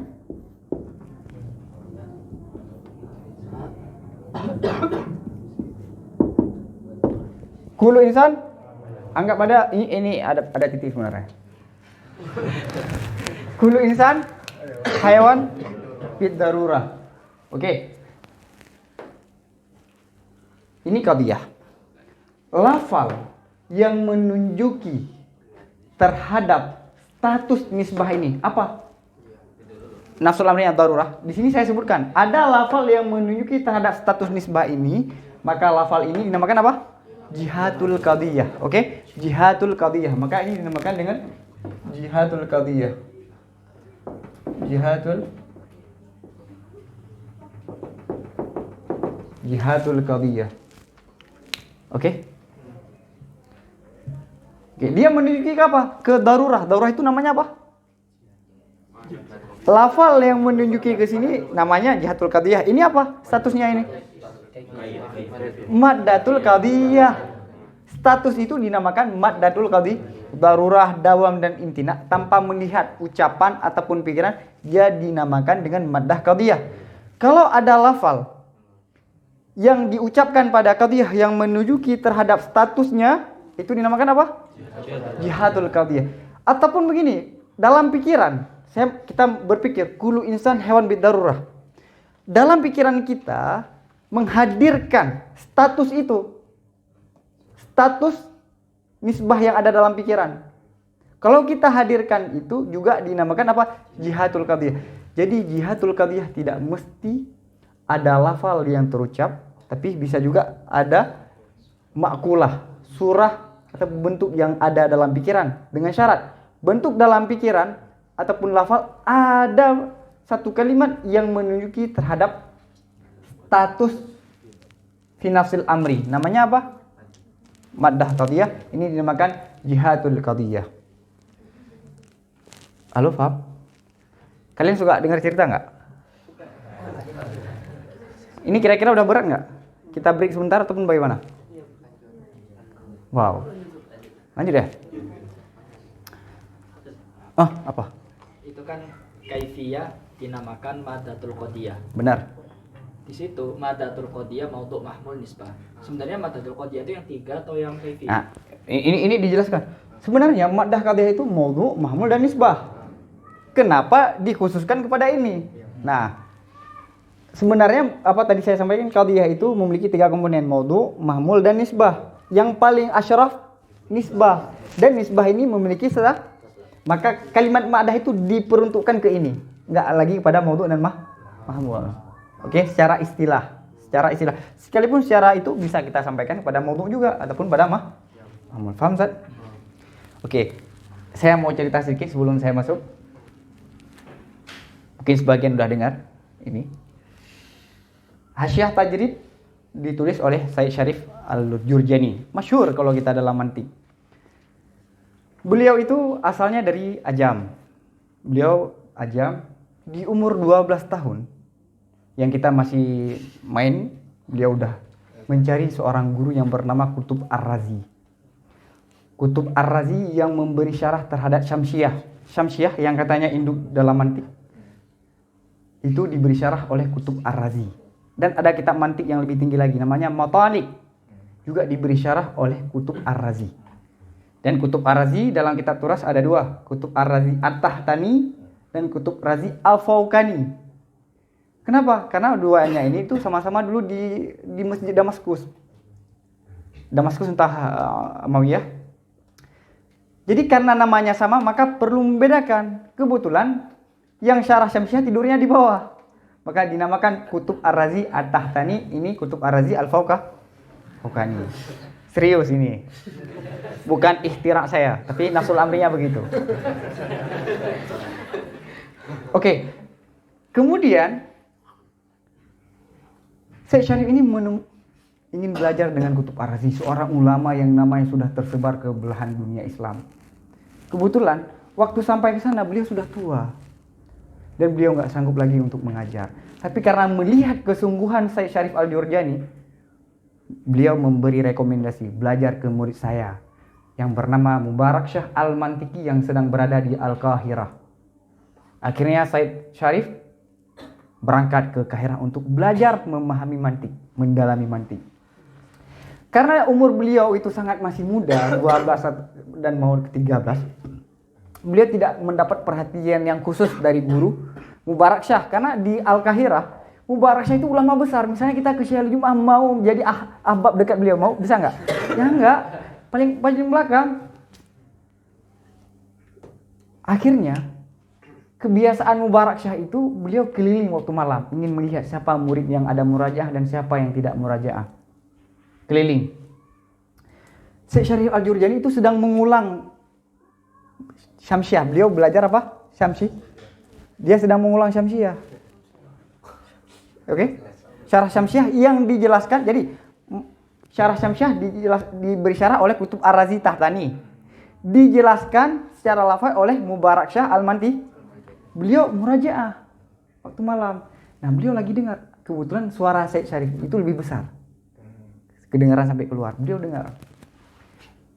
Kullu insan, anggap ada ini ada titik sebenarnya. Kullu insan hayawan bid darurah. Oke. Ini qadhiyah. Lafal yang menunjuki terhadap status nisbah ini apa? Nafsul amriyah darurah. Di sini saya sebutkan ada lafal yang menunjuki terhadap status nisbah ini, maka lafal ini dinamakan apa? Jihatul qadhiyah. Oke? Jihatul qadhiyah. Maka ini dinamakan dengan jihatul qadhiyah. Jihatul qadhiyah. Oke? Oke, dia menunjuki apa? Ke darurah. Darurah itu namanya apa? Lafal yang menunjuki ke sini namanya jihatul qadhiyah. Ini apa statusnya ini? Maddatul qadhiyah. Status itu dinamakan maddatul qadhiyah, darurah, dawam dan imtina. Tanpa melihat ucapan ataupun pikiran, dia dinamakan dengan maddah qadhiyah. Kalau ada lafal yang diucapkan pada qadhiyah yang menunjuki terhadap statusnya, itu dinamakan apa? Jihatul qadhiyah. Ataupun begini, dalam pikiran kita berpikir kullu insan hewan bid darurah. Dalam pikiran kita menghadirkan status itu, status nisbah yang ada dalam pikiran. Kalau kita hadirkan itu juga dinamakan apa? Jihatul qadhiyah. Jadi jihatul qadhiyah tidak mesti ada lafal yang terucap, tapi bisa juga ada ma'qulah, surah atau bentuk yang ada dalam pikiran, dengan syarat bentuk dalam pikiran ataupun lafal ada satu kalimat yang menunjuki terhadap status fi nafsil amri. Namanya apa? Maddah qadhiyah. Ini dinamakan jihatul qadhiyah. Halo, Fab? Kalian suka dengar cerita nggak? Ini kira-kira udah berat nggak? Kita break sebentar ataupun bagaimana? Wow. Lanjut ya. Apa? Itu kan kaifiyah dinamakan madatul qadiyah. Benar. Di situ madatul qadiyah maudhu' mahmul nisbah. Sebenarnya madatul qadiyah itu yang 3 atau yang kaifiyah? Nah, ini dijelaskan. Sebenarnya maddah qadiyah itu maudhu', mahmul dan nisbah. Kenapa dikhususkan kepada ini? Nah, sebenarnya apa tadi saya sampaikan, qadiyah itu memiliki 3 komponen, maudhu', mahmul dan nisbah. Yang paling asyraf nisbah, dan nisbah ini memiliki salah. Maka kalimat maddah itu diperuntukkan ke ini, enggak lagi kepada maudhu' dan mahmul. Oke, secara istilah. Sekalipun secara itu bisa kita sampaikan kepada maudhu' juga ataupun pada mahmul. Paham, Ustaz? Oke. Saya mau cerita sedikit sebelum saya masuk. Mungkin sebagian udah dengar ini. Hasyiah Tajrid ditulis oleh Said Syarif Al-Jurjani. Masyhur kalau kita dalam mantik. Beliau itu asalnya dari Ajam. Beliau Ajam di umur 12 tahun. Yang kita masih main, beliau udah mencari seorang guru yang bernama Qutb Ar-Razi. Qutb Ar-Razi yang memberi syarah terhadap Syamsiyah. Syamsiyah yang katanya induk dalam mantik. Itu diberi syarah oleh Qutb Ar-Razi. Dan ada kitab mantik yang lebih tinggi lagi namanya Matalik. Juga diberi syarah oleh Qutb Ar-Razi. Dan Qutb Ar-Razi dalam kitab turas ada 2. Qutb Ar-Razi At-Tahtani dan Qutb Ar-Razi Al-Fawqani. Kenapa? Karena duanya ini itu sama-sama dulu di Masjid Damaskus. Damaskus entah Umayyah. Jadi karena namanya sama maka perlu membedakan. Kebetulan yang syarah Syamsiyah tidurnya di bawah. Maka dinamakan Qutb Ar-Razi At-Tahtani, ini Qutb Ar-Razi Al-Fawqani. Serius ini. Bukan ikhtirak saya, tapi nafsul amrinya begitu. Oke. Kemudian Syekh Syarif ini ingin belajar dengan Qutb Ar-Razi, seorang ulama yang namanya sudah tersebar ke belahan dunia Islam. Kebetulan waktu sampai ke sana beliau sudah tua. Dan beliau nggak sanggup lagi untuk mengajar. Tapi karena melihat kesungguhan Syekh Syarif Al-Jurjani, beliau memberi rekomendasi belajar ke murid saya yang bernama Mubarak Syah Al-Mantiki yang sedang berada di Al-Qahirah. Akhirnya Syekh Syarif berangkat ke Kahirah untuk belajar memahami mantik, mendalami mantik. Karena umur beliau itu sangat masih muda, 12 dan mau ke 13, beliau tidak mendapat perhatian yang khusus dari guru Mubarak Syah. Karena di Al-Qahirah, Mubarak Syah itu ulama besar. Misalnya kita ke Syekhul Jum'ah mau jadi ahbab dekat beliau, mau bisa nggak? Ya nggak, paling belakang. Akhirnya kebiasaan Mubarak Syah itu beliau keliling waktu malam, ingin melihat siapa murid yang ada murajaah dan siapa yang tidak murajaah. Keliling. Syekh Syarif Al-Jurjani itu sedang mengulang Syamsiyah. Beliau belajar apa? Syamsi. Dia sedang mengulang Syamsiyah. Oke? Syarah Syamsiyah yang dijelaskan. Jadi Syarah Syamsiyah diberi syarah oleh Qutb Ar-Razi Tahtani. Dijelaskan secara lafaz oleh Mubarak Syah Al-Manti. Beliau murajaah waktu malam. Nah, beliau lagi dengar. Kebetulan suara Syekh Syarif itu lebih besar. Kedengaran sampai keluar. Beliau dengar.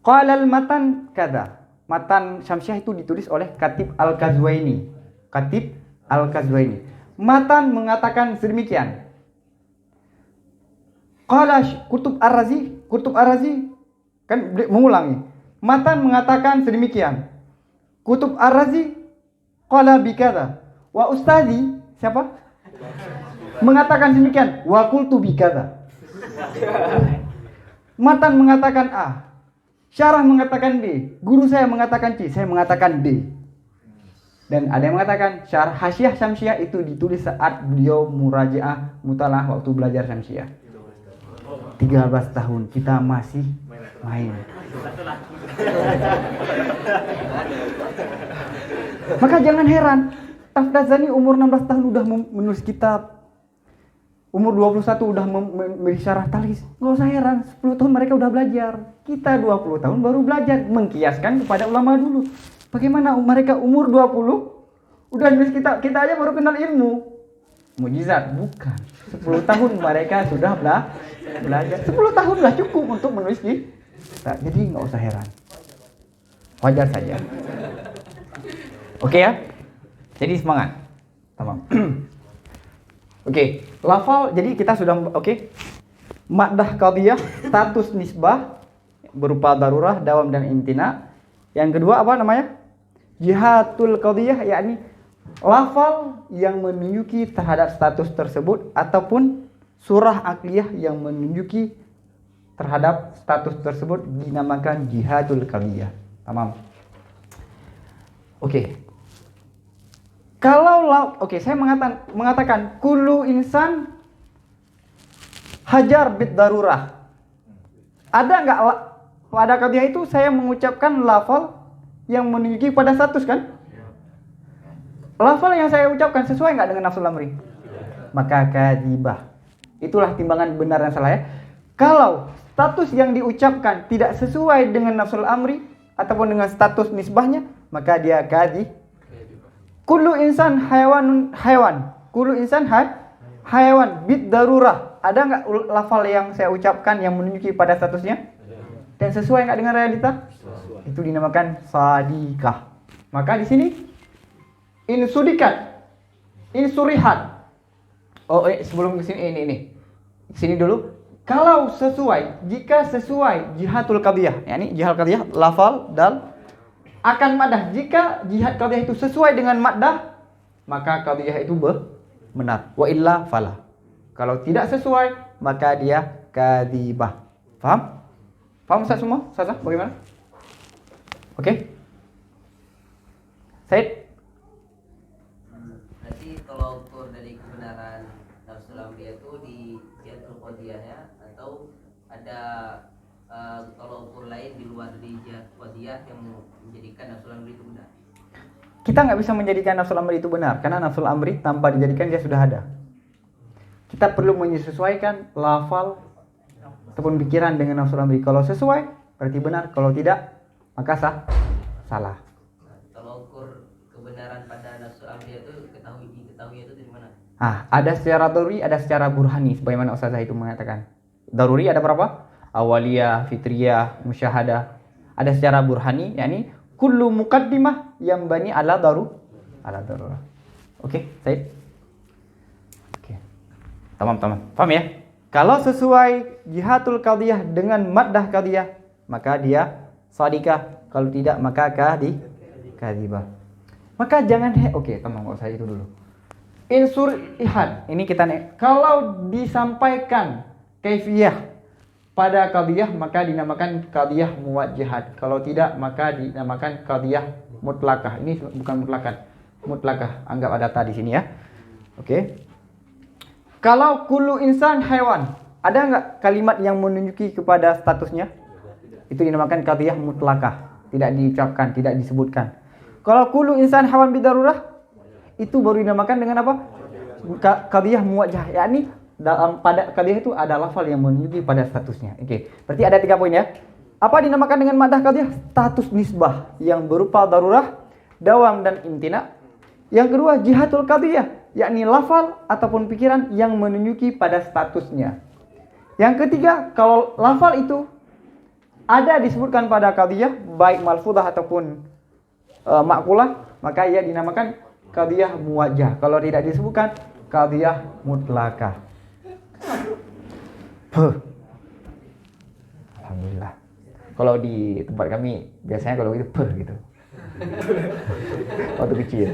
Qala al-matan kada. Matan Syamsiyah itu ditulis oleh Khatib Al-Qazwaini. Khatib Al-Qazwaini. Matan mengatakan sedemikian. Qala Qutb Ar-Razi kan mengulangi. Matan mengatakan sedemikian. Qutb Ar-Razi qala bikadza. Wa ustazi siapa? Mengatakan sedemikian. Wa qultu bikadza. Matan mengatakan A. Syarah mengatakan B, guru saya mengatakan C, saya mengatakan D. Dan ada yang mengatakan syarah Hasyiah Syamsiyah itu ditulis saat beliau murajaah mutalaah waktu belajar Syamsiyah. 13 tahun kita masih main. Maka jangan heran, Tafdazani umur 16 tahun udah menulis kitab. Umur 21 udah memberi syarah talis. Nggak usah heran, 10 tahun mereka udah belajar. Kita 20 tahun baru belajar. Mengkiaskan kepada ulama dulu. Bagaimana mereka umur 20 Udah nulis kita aja baru kenal ilmu. Mujizat bukan. 10 tahun mereka sudah belajar. 10 tahun lah cukup untuk menulis di. Jadi nggak usah heran. Wajar saja. Oke ya. Jadi semangat. Tamam. Oke, lafal jadi kita sudah oke. Maddah qadhiyah, status nisbah berupa darurah, dawam dan imtina. Yang kedua apa namanya? Jihatul qadhiyah, yakni lafal yang menunjuki terhadap status tersebut ataupun surah akliyah yang menunjuki terhadap status tersebut dinamakan jihatul qadhiyah. Tamam. Oke. Kalau saya mengatakan kullu insan hajar bid darurah. Ada nggak pada qadhiyah itu saya mengucapkan lafal yang menunjuki pada status kan? Lafal yang saya ucapkan sesuai nggak dengan nafsul amri? Maka kadhibah. Itulah timbangan benar dan salah ya. Kalau status yang diucapkan tidak sesuai dengan nafsul amri ataupun dengan status nisbahnya, maka dia kadhib. Kullu insan haywan. Kullu insan haywan bid darurah. Ada nggak lafal yang saya ucapkan yang menunjuki pada statusnya? Dan sesuai nggak dengan realita? Itu dinamakan sadikah. Maka di sini insudikat, insurihat. Sebelum ke sini ini. Sini dulu. Kalau sesuai, jika sesuai jihatul qadhiyah, yakni jihad qadhiyah lafal dal akan maddah. Jika jihad qadhiyah itu sesuai dengan maddah, maka qadhiyah itu benar. Wa illa fala. Kalau tidak sesuai, maka dia kadhibah. Paham? Paham Ustaz semua? Ustaz, bagaimana? Oke? Said? Berarti kalau ukur dari kebenaran nafsul amriyah itu di jihatul qadhiyahnya atau ada kalau ukur lain di luar dari jihad qadhiyah yang menjadikan nafsul amri itu benar? Kita nggak bisa menjadikan nafsul amri itu benar karena nafsul amri tanpa dijadikan dia sudah ada. Kita perlu menyesuaikan lafal ataupun pikiran dengan nafsul amri. Kalau sesuai berarti benar, kalau tidak maka salah. Kalau ukur kebenaran pada nafsul amri itu diketahui itu dari mana? Ada secara daruri, ada secara burhani sebagaimana Ustazah itu mengatakan. Daruri ada berapa? Awaliyah, fitriyah, musyahadah. Ada secara burhani, yakni kullu muqaddimah yang bani ala darurah. Oke, Said? Oke. Tamam. Paham ya? Kalau sesuai jihatul qadhiyah dengan maddah qadhiyah, maka dia sadikah. Kalau tidak, maka kadhibah. Maka jangan oke, tamam, enggak usah itu dulu. Insurihat, ini kita kalau disampaikan kaifiyah pada qadhiyah maka dinamakan qadhiyah muwajjahat. Kalau tidak maka dinamakan qadhiyah mutlaqah. Ini bukan mutlaqah. Anggap ada ta di sini ya. Oke. Kalau kullu insan haywan, ada enggak kalimat yang menunjuki kepada statusnya? Itu dinamakan qadhiyah mutlaqah. Tidak diucapkan, tidak disebutkan. Kalau kullu insan haywan bidarurah, itu baru dinamakan dengan apa? Qadhiyah muwajjah, yakni pada qadhiyah itu ada lafal yang menunjuki pada statusnya. Oke. Berarti ada 3 poin ya. Apa dinamakan dengan maddah qadhiyah? Status nisbah yang berupa darurah, dawam dan imtina. Yang kedua jihatul qadhiyah, yakni lafal ataupun pikiran yang menunjuki pada statusnya. Yang ketiga, kalau lafal itu ada disebutkan pada qadhiyah baik malfudah ataupun ma'qulah, maka ia dinamakan qadhiyah muwajjah. Kalau tidak disebutkan qadhiyah mutlaqah. Alhamdulillah. Kalau di tempat kami biasanya kalau gitu gitu. Waktu kecil.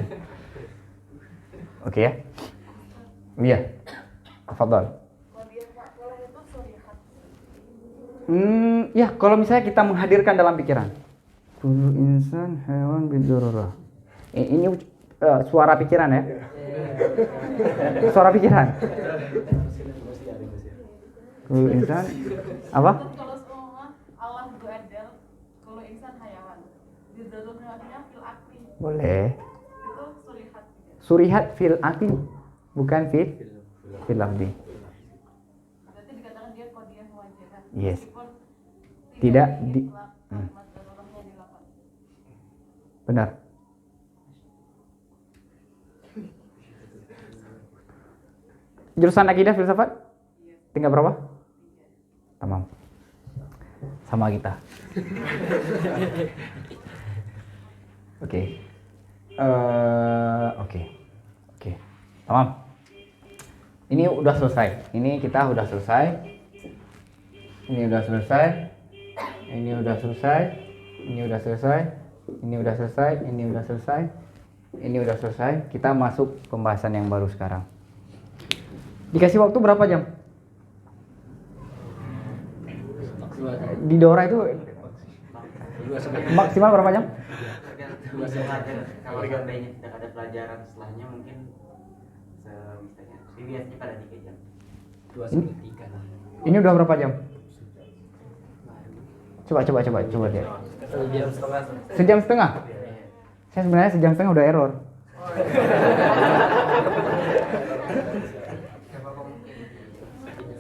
Oke ya. Iya. Tafadhal. Ya, kalau misalnya kita menghadirkan dalam pikiran. Kullu insan haywan bidarurah. Ini suara pikiran ya. Suara pikiran. Kullu insan apa? Kalau semua Allah beradil, kalau insan hayawan. Di dalamnya fil akli. Boleh. Itu surihat. Surihat fil akli, bukan fil lafzi. Berarti dikatakan dia qadhiyah muwajjah. Yes. Meskipun Tidak di kalimat darurahnya di lafaz. benar. Jurusan akidah filsafat? Tingkat berapa? Tamam. Sama kita. Oke. Oke. Tamam. Ini udah selesai. Ini kita udah selesai. Ini udah selesai. Ini udah selesai. Ini udah selesai. Ini udah selesai. Ini udah selesai. Ini udah selesai. Kita masuk pembahasan yang baru sekarang. Dikasih waktu berapa jam? Di Dora itu maksimal berapa jam? Kalau seandainya tidak ada pelajaran setelahnya mungkin sebisanya. Tapi biasanya pada 3 jam. 2-3 lah. Ini udah berapa jam? Coba lihat. Sejam setengah. Saya sebenarnya sejam setengah udah error.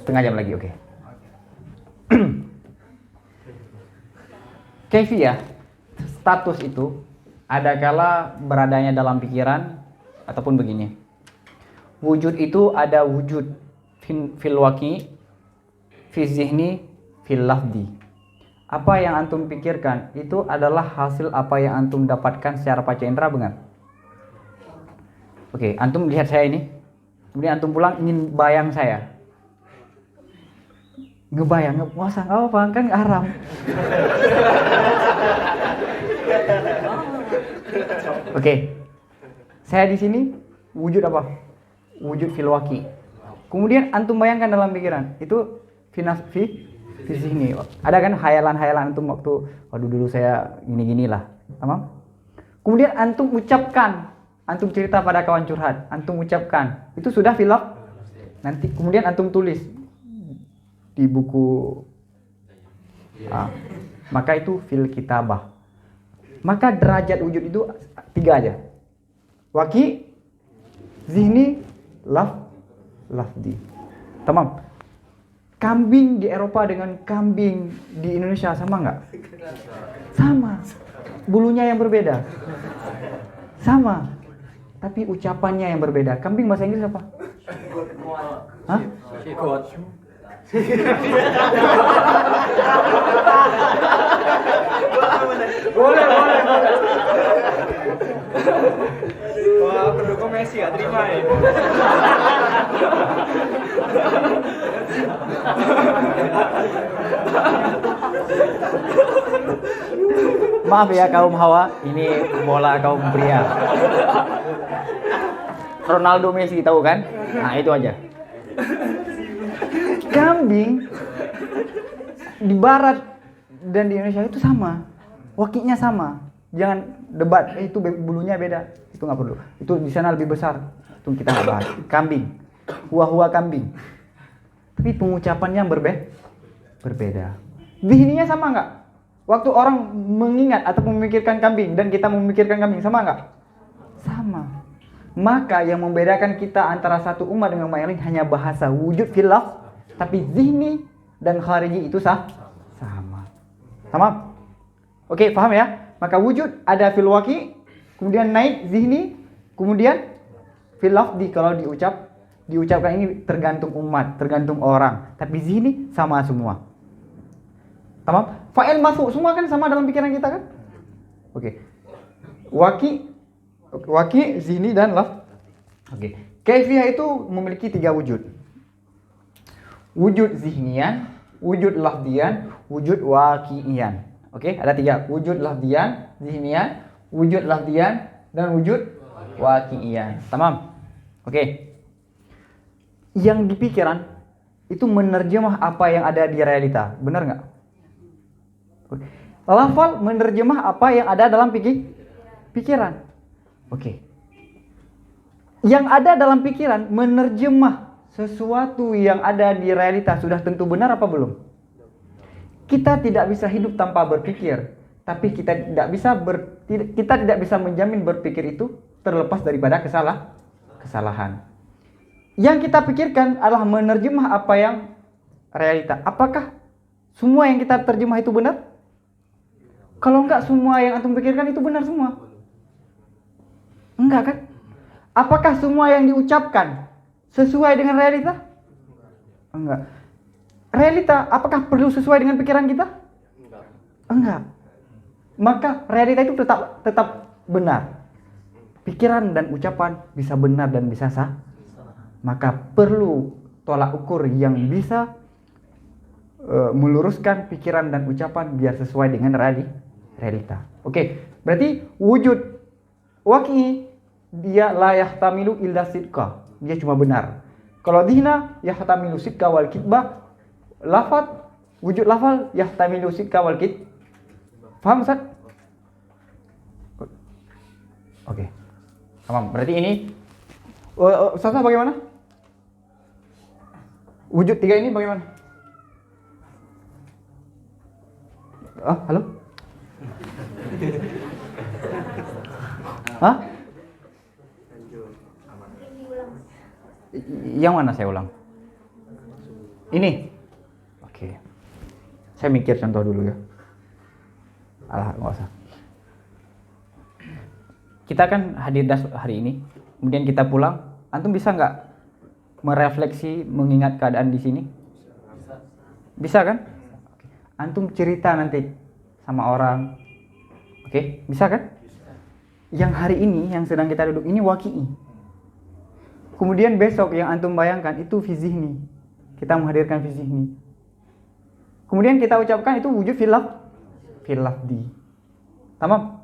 Setengah jam lagi, oke. Kaifiyah, status itu ada kala beradanya dalam pikiran ataupun begini. Wujud itu ada wujud fil waqi, fi zihni, fil lafdi. Apa yang antum pikirkan itu adalah hasil apa yang antum dapatkan secara panca indera, benar? Oke, antum lihat saya ini. Kemudian antum pulang ingin bayang saya. Ngebayang, masa nggak apa kan haram. Oke, saya di sini wujud apa? Wujud fil waqi. Kemudian antum bayangkan dalam pikiran itu fi sini. Ada kan hayalan-hayalan antum waktu waduh dulu saya gini-gini lah, tamam? Kemudian antum ucapkan, antum cerita pada kawan curhat, antum ucapkan, itu sudah fil waqi. Nanti kemudian antum tulis di buku, maka itu fil kitabah. Maka derajat wujud itu 3 aja. Waqi, zihni, lafdi. Tamam. Kambing di Eropa dengan kambing di Indonesia sama nggak? Sama. Bulunya yang berbeda. Sama. Tapi ucapannya yang berbeda. Kambing bahasa Inggris apa? Hah? Boleh. Wah, pendukung Messi gak terima ya. Maaf ya kaum hawa, ini bola kaum pria. Ronaldo, Messi tahu kan? Nah itu aja. Kambing di barat dan di Indonesia itu sama, wakinya sama. Jangan debat, itu bulunya beda, itu nggak perlu. Itu di sana lebih besar, itu kita nggak bahas. Kambing, huwa kambing. Tapi pengucapannya berbeda. Zihninya sama nggak? Waktu orang mengingat atau memikirkan kambing dan kita memikirkan kambing sama nggak? Sama. Maka yang membedakan kita antara satu umat dengan umat yang lain hanya bahasa, wujud fil lafz, tapi zihni dan khariji itu sama. Sama? Oke, paham ya? Maka wujud ada fil waqi, kemudian naik zihni, kemudian fil lafzi kalau diucapkan ini tergantung umat, tergantung orang. Tapi zihni sama semua. Tamam? Fa'il masuk semua kan sama dalam pikiran kita kan? Oke. Waqi, zihni dan lafz. Oke. Kaifiyah itu memiliki 3 wujud. Wujud zihnian, wujud lafdian, wujud waqi'ian. Oke, ada 3. Wujud lafdian, zihnian, wujud lafdian, dan wujud waqi'ian. Tamam? Oke. Yang di pikiran itu menerjemah apa yang ada di realita. Benar nggak? Lafal menerjemah apa yang ada dalam pikiran. Oke. Yang ada dalam pikiran menerjemah sesuatu yang ada di realita sudah tentu benar apa belum? Kita tidak bisa hidup tanpa berpikir, tapi kita tidak bisa menjamin berpikir itu terlepas daripada kesalahan. Yang kita pikirkan adalah menerjemah apa yang realita. Apakah semua yang kita terjemah itu benar? Kalau enggak, semua yang antum pikirkan itu benar semua. Enggak kan? Apakah semua yang diucapkan sesuai dengan realita? Enggak. Realita apakah perlu sesuai dengan pikiran kita? Enggak. Maka realita itu tetap benar. Pikiran dan ucapan bisa benar dan bisa sah. Maka perlu tolak ukur yang bisa meluruskan pikiran dan ucapan biar sesuai dengan realita. Oke, berarti wujud waqi dia la yahtamilu illa sidqa. Dia cuma benar. Kalau dihna yahtamilu sidqa wal kitbah. Lafaz wujud lafal yahtamilu sidqa wal kitbah. Paham Ustaz? Oke. Paham. Berarti ini Ustaz bagaimana? Wujud tiga ini bagaimana? Halo? Hah? Yang mana saya ulang? Ini? Oke. Saya mikir contoh dulu ya. Alah, nggak usah. Kita kan hadir hari ini, kemudian kita pulang. Antum bisa nggak merefleksi, mengingat keadaan di sini? Bisa kan? Antum cerita nanti sama orang. Oke, bisa kan? Yang hari ini, yang sedang kita duduk ini waqi'i. Kemudian besok yang antum bayangkan itu fi zihni. Kita menghadirkan fi zihni. Kemudian kita ucapkan itu wujud fil lafdi. Tamam?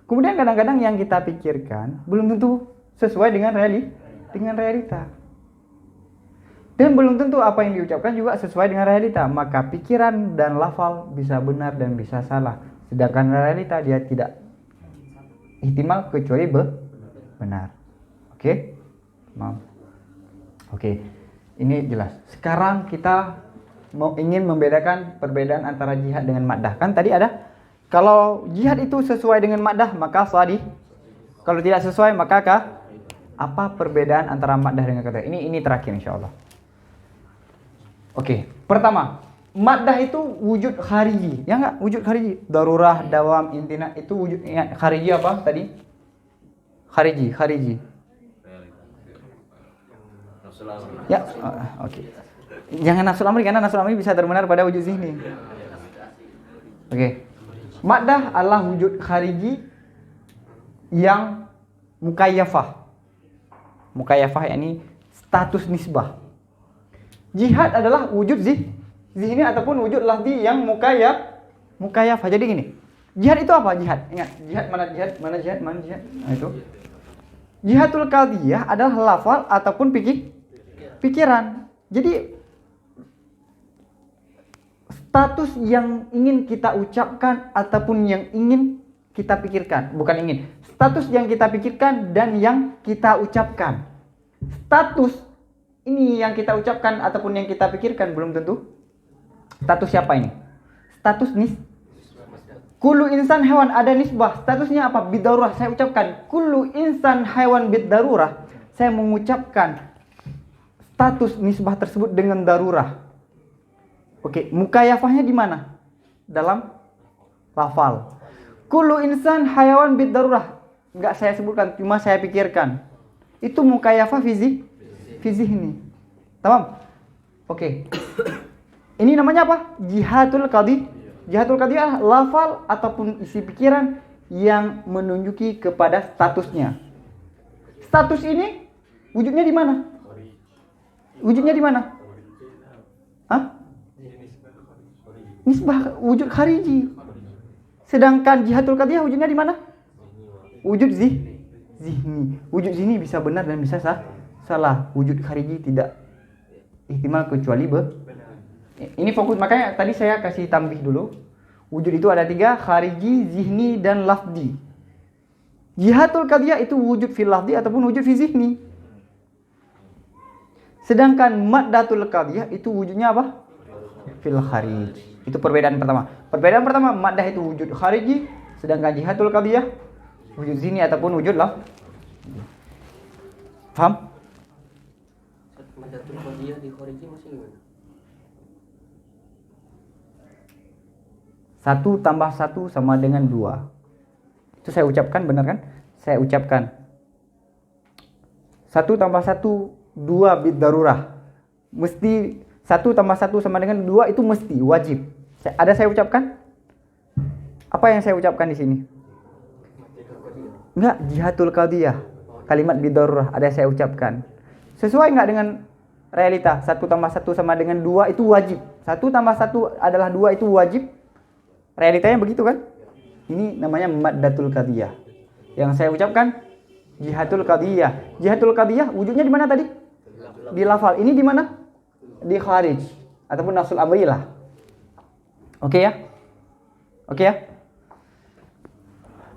Kemudian kadang-kadang yang kita pikirkan belum tentu sesuai dengan realita. Dan belum tentu apa yang diucapkan juga sesuai dengan realita. Maka pikiran dan lafal bisa benar dan bisa salah. Sedangkan realita dia tidak ihtimal kecuali benar. Oke? Maaf. Oke. Ini jelas. Sekarang kita ingin membedakan perbedaan antara jihad dengan maddah. Kan tadi ada kalau jihad itu sesuai dengan maddah maka sahih. Kalau tidak sesuai maka apa perbedaan antara maddah dengan kata? Ini terakhir insyaallah. Oke, pertama, maddah itu wujud khariji, ya enggak? Wujud khariji, darurah, dawam, intina itu wujud khariji apa tadi? Khariji. Ya, oke. Jangan nafsul amri karena nafsul amri bisa terbenar pada wujud zihni. Oke. Maddah adalah wujud khariji yang mukayyafah. Mukayyafah yakni status nisbah. Jihad adalah wujud zihni ataupun wujud lafzi yang mukayyafah. Jadi gini. Jihad itu apa? Jihad. Ingat, mana jihad? Nah, itu. Jihadul qadhiyah adalah lafal ataupun pikiran. Jadi status yang ingin kita ucapkan ataupun yang ingin kita pikirkan, bukan ingin. Status yang kita pikirkan dan yang kita ucapkan. Status ini yang kita ucapkan ataupun yang kita pikirkan belum tentu. Status siapa ini? Status kullu insan hewan ada nisbah. Statusnya apa? Bidarurah. Saya ucapkan kullu insan hewan bidarurah. Saya mengucapkan status nisbah tersebut dengan darurah. Oke, mukayyafahnya di mana? Dalam lafal. Kullu insan hayawan bidarurah. Enggak saya sebutkan, cuma saya pikirkan. Itu mukayyafah fizik ini. Tamam? Oke. Ini namanya apa? Jihadul qadhi. Jihadul qadhi adalah lafal ataupun isi pikiran yang menunjuki kepada statusnya. Status ini wujudnya di mana? Wujudnya di mana? Hah? Nisbah wujud khariji. Sedangkan jihadul qadhiyah wujudnya di mana? Wujud zihni. Wujud zihni bisa benar dan bisa salah. Wujud khariji tidak ihtimal kecuali Ini fokus, makanya tadi saya kasih tambih dulu. Wujud itu ada 3, khariji, zihni, dan lafdi. Jihadul qadhiyah itu wujud fil lafdi ataupun wujud fi zihni. Sedangkan maddatul qadhiyah itu wujudnya apa? Fil kharij. Itu perbedaan pertama. Perbedaan pertama, maddah itu wujud khariji, sedangkan jihadul qadhiyah wujud zihni ataupun wujud lafdi. Paham? Maddatul qadhiyah di khariji masih gimana? 1 tambah 1 sama dengan 2. Itu saya ucapkan, benar kan? Saya ucapkan 1 tambah 1 2 bid darurah. Mesti 1 tambah 1 sama dengan 2 itu mesti wajib. Ada saya ucapkan? Apa yang saya ucapkan di sini? Enggak, jihatul qadiyah. Kalimat bid darurah ada saya ucapkan. Sesuai enggak dengan realita? 1 tambah 1 sama dengan 2 itu wajib. 1 tambah 1 adalah 2 itu wajib. Realitanya begitu kan? Ini namanya maddatul qadiyah. Yang saya ucapkan jihatul qadiyah. Jihatul qadiyah wujudnya di mana tadi? Di lafal. Ini di mana? Di kharij ataupun nafsul amri lah. Oke ya? Oke ya?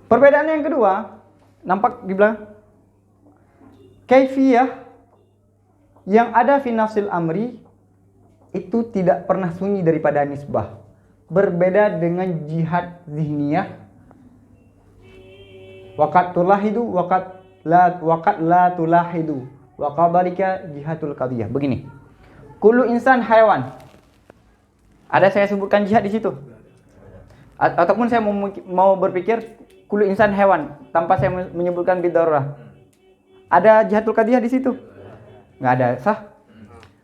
Perbedaan yang kedua, nampak di belakang. Kaifiyah yang ada fi nafsil amri itu tidak pernah sunyi daripada nisbah. Berbeda dengan jihad zihniyah. Waqat tulahidu waqat la tulahidu. Wa qadarika jihatul qadiyah. Begini. Kullu insan haywan. Ada saya sebutkan jihad di situ. Ataupun saya mau berpikir kullu insan hewan tanpa saya menyebutkan bidarurah. Ada jihatul qadiyah di situ? Enggak ada, sah?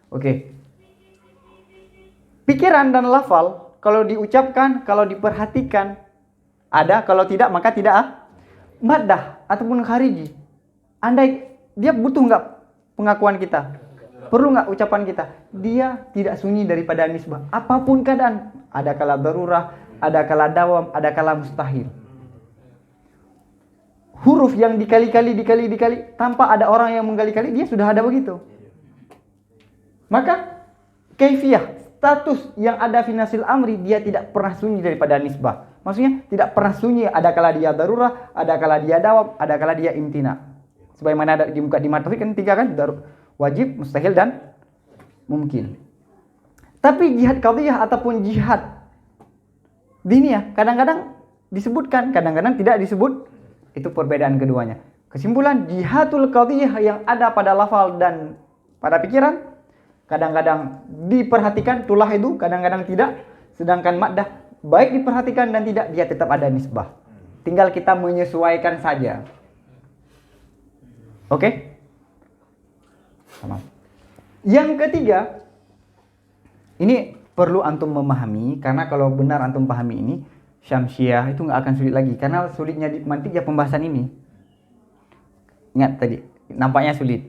Oke. Pikiran dan lafal kalau diucapkan, kalau diperhatikan ada, kalau tidak maka tidak maddah ataupun khariji. Andai dia butuh enggak pengakuan kita? Perlu enggak ucapan kita? Dia tidak sunyi daripada nisbah. Apapun keadaan, ada kala darurah, ada kala dawam, ada kala mustahil. Huruf yang dikali-kali tanpa ada orang yang menggali-kali, dia sudah ada begitu. Maka kaifiyah, status yang ada fi nasil amri, dia tidak pernah sunyi daripada nisbah. Maksudnya tidak pernah sunyi, ada kala dia darurah, ada kala dia dawam, ada kala dia imtina. Sebagaimana ada di muka di materi kan 3 kan, wajib, mustahil dan mungkin. Tapi jihad qadiyah ataupun jihad diniyah kadang-kadang disebutkan, kadang-kadang tidak disebut. Itu perbedaan keduanya. Kesimpulan, jihadul qadiyah yang ada pada lafal dan pada pikiran kadang-kadang diperhatikan tulah itu, kadang-kadang tidak. Sedangkan maddah baik diperhatikan dan tidak, dia tetap ada nisbah. Tinggal kita menyesuaikan saja. Oke? Sama. Yang ketiga, ini perlu antum memahami, karena kalau benar antum pahami ini, Syamsiah itu nggak akan sulit lagi, karena sulitnya di mantik ya pembahasan ini. Ingat tadi, nampaknya sulit.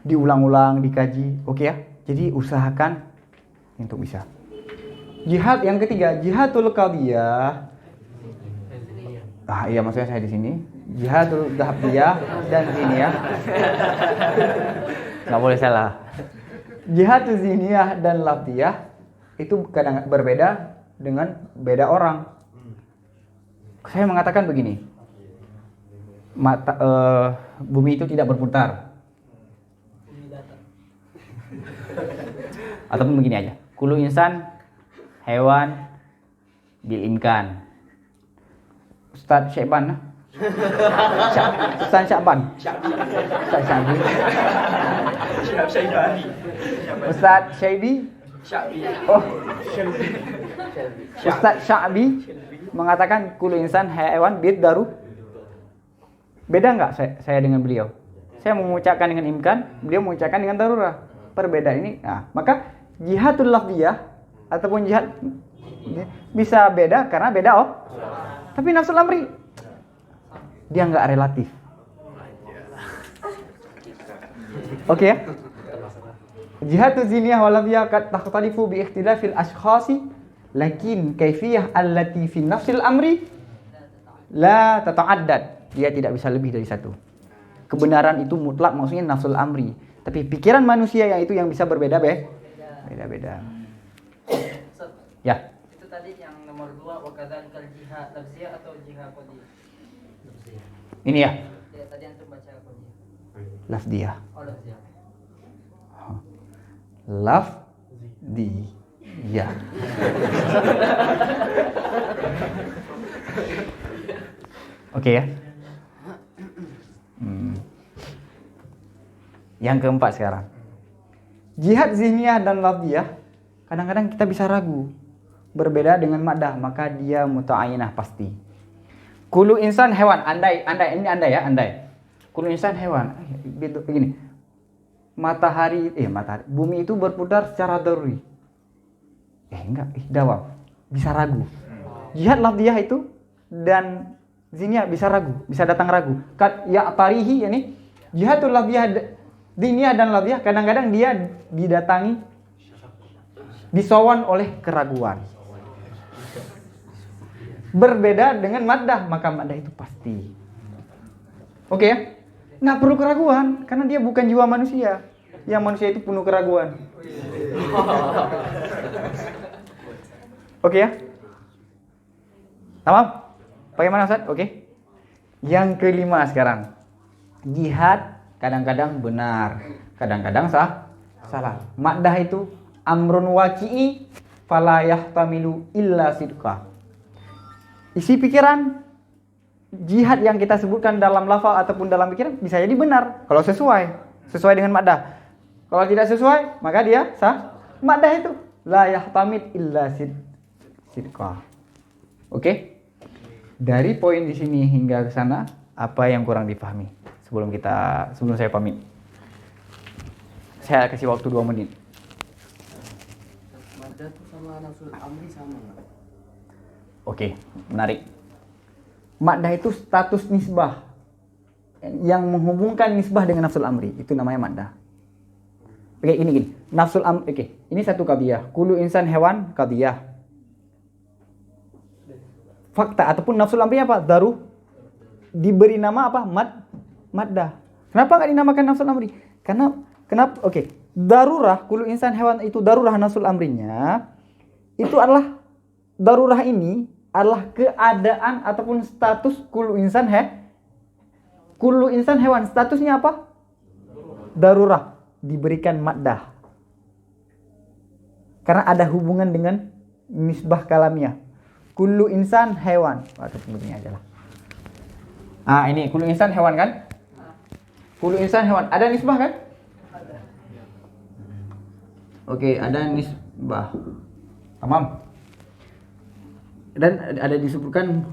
Diulang-ulang, dikaji, oke ya? Jadi usahakan untuk bisa. Jihad yang ketiga, jihadul qadiyah. Iya maksudnya saya di sini. Jihadul dhahabiyah dan ini ya. Nggak boleh salah. Jihadul ziniyah dan lafdiyah itu kadang berbeda dengan beda orang. Saya mengatakan begini, bumi itu tidak berputar. Ataupun begini aja, kullu insan hewan bil imkan. Ustaz Syaiban, Ustaz Syaiban, Ustaz Syaibi, Ustaz Syaibi, oh, Ustaz Sya'bi mengatakan kullu insan hewan bid daru. Beda enggak saya dengan beliau? Saya mengucapkan dengan imkan, beliau mengucapkan dengan darurah. Perbedaan ini. Nah, maka jihadul lafdiyah ataupun jihad bisa beda karena beda tapi nafsul amri dia enggak relatif. Oke ya? Jihadul ziniyah wal lafdiyah qad takhtalifu bi ikhtilafil ashkhasi lakin kaifiyah allati fi nafsil amri la tata'addad. Dia tidak bisa lebih dari satu. Kebenaran itu mutlak, maksudnya nafsul amri. Tapi pikiran manusia yang itu yang bisa beda-beda. Ya. Itu tadi yang nomor 2 wa kadzalikal jihad lafziyah atau jihad qadiyah. Ini ya. Ya tadi antum baca qadiyah. Lafdiyah. Oh lafziyah. Lafdiyah. Oke ya. Yang keempat sekarang. Jihad zihniyah dan lafdiyah kadang-kadang kita bisa ragu. Berbeda dengan maddah, maka dia muta'ayyinah pasti. Kullu insan hewan, andai ini andai ya, andai. Kullu insan hewan. Begini. bumi itu berputar secara daruri. Dawam. Bisa ragu. Jihad lafziyah itu dan ziniyah bisa ragu, bisa datang ragu. Ya tarihi ini jihadul lafziyah diniyah dan lafziyah kadang-kadang dia didatangi disowan oleh keraguan. Berbeda dengan maddah, maka maddah itu pasti. Oke ya? Nggak perlu keraguan karena dia bukan jiwa manusia. Yang manusia itu penuh keraguan. Oke ya? Tamam? Bagaimana Ustaz? Oke. Yang kelima sekarang. Jihad kadang-kadang benar, kadang-kadang salah. Maddah itu amrun waqi'i fala yahtamilu illa sidqa. Isi pikiran jihad yang kita sebutkan dalam lafal ataupun dalam pikiran bisa jadi benar kalau sesuai dengan maddah. Kalau tidak sesuai, maka dia sah. Maddah itu la yahtamid illa sidqa. Oke? Dari poin di sini hingga ke sana, apa yang kurang dipahami? Sebelum saya pamit. Saya kasih waktu 2 menit. Maddah itu sama nafsul amri sama nggak? Oke, menarik. Maddah itu status nisbah yang menghubungkan nisbah dengan nafsul amri, itu namanya maddah. Oke, gini. Nafsul amri, ini satu qadhiyah. Kullu insan hewan qadhiyah. Fakta ataupun nafsul amri apa? Daruh. Diberi nama apa? Maddah. Kenapa enggak dinamakan nafsul amri? Kenapa? Darurah, kullu insan hewan itu darurah nafsul amrinya. Itu adalah darurah ini adalah keadaan ataupun status kullu insan hewan. Statusnya apa? Darurah, diberikan maddah. Karena ada hubungan dengan nisbah kalamiah. Kullu insan hewan. Atau begini aja lah. Ini kullu insan hewan kan? Kullu insan hewan. Ada nisbah kan? Oke, ada nisbah. Tamam. Dan ada disebutkan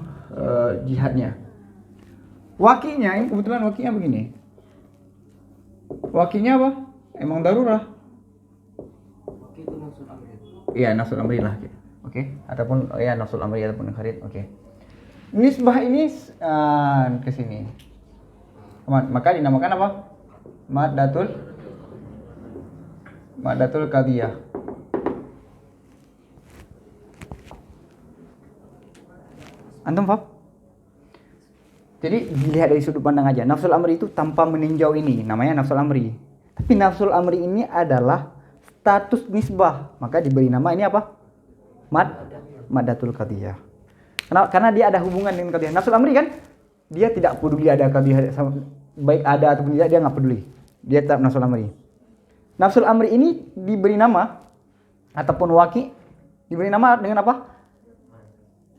jihadnya. Wakinya, ini kebetulan wakinya begini. Wakinya apa? Emang darurah. Waki itu nafsul amri. Iya, nafsul amri lah. Oke. Ataupun nafsul amri ataupun kharid. Oke. Nisbah ini ke sini. Maka dinamakan apa? Maddatul qadhiyah. Antum paham? Jadi dilihat dari sudut pandang aja. Nafsul amri itu tanpa meninjau ini, namanya nafsul amri. Tapi nafsul amri ini adalah status nisbah, maka diberi nama ini apa? Maddatul qadhiyah. Karena dia ada hubungan dengan qadhiyah. Nafsul amri kan dia tidak peduli ada qadhiyah, baik ada ataupun tidak, dia nggak peduli. Dia tetap nafsul amri. Nafsul amri ini diberi nama ataupun waki diberi nama dengan apa?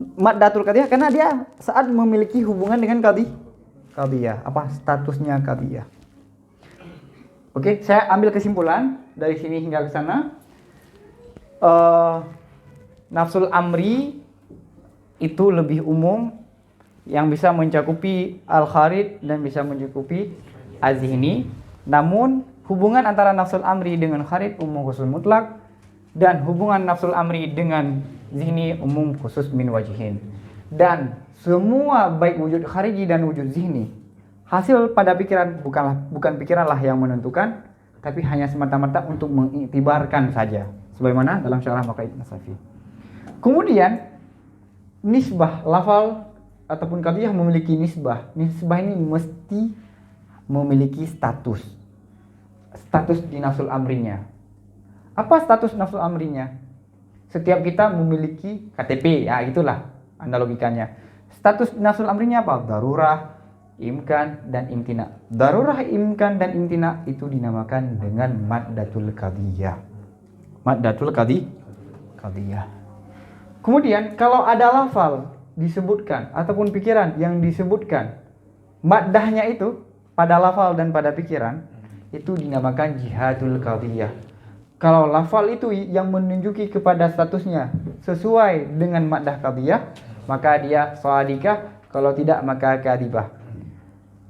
Maddatul qadhiyah, karena dia saat memiliki hubungan dengan qadhiyah. Apa statusnya qadhiyah? Oke, saya ambil kesimpulan dari sini hingga ke sana. Nafsul amri itu lebih umum, yang bisa mencakupi al-kharid dan bisa mencakupi az-zihni. Namun hubungan antara nafsul amri dengan kharid umum khusus mutlak, dan hubungan nafsul amri dengan zihni umum khusus min wajihin. Dan semua baik wujud khariji dan wujud zihni, hasil pada pikiran bukan pikiranlah yang menentukan, tapi hanya semata-mata untuk mengiktibarkan saja, sebagaimana dalam syarah Maqaid Nasafi. Kemudian nisbah lafal ataupun qadhiyah memiliki nisbah. Nisbah ini mesti memiliki status di nafsul amrinya. Apa status nafsul amrinya? Setiap kita memiliki KTP, ya itulah analogikannya. Status nafsul amrinya apa? Darurah, imkan, dan imtina. Darurah, imkan, dan imtina itu dinamakan dengan maddatul qadhiyah. Maddatul qadhiyah. Kemudian kalau ada lafal disebutkan ataupun pikiran yang disebutkan maddahnya itu pada lafal dan pada pikiran, itu dinamakan jihadul qadhiyah. Kalau lafal itu yang menunjuki kepada statusnya sesuai dengan maddah qadhiyah, maka dia shadikah, kalau tidak maka kadhibah.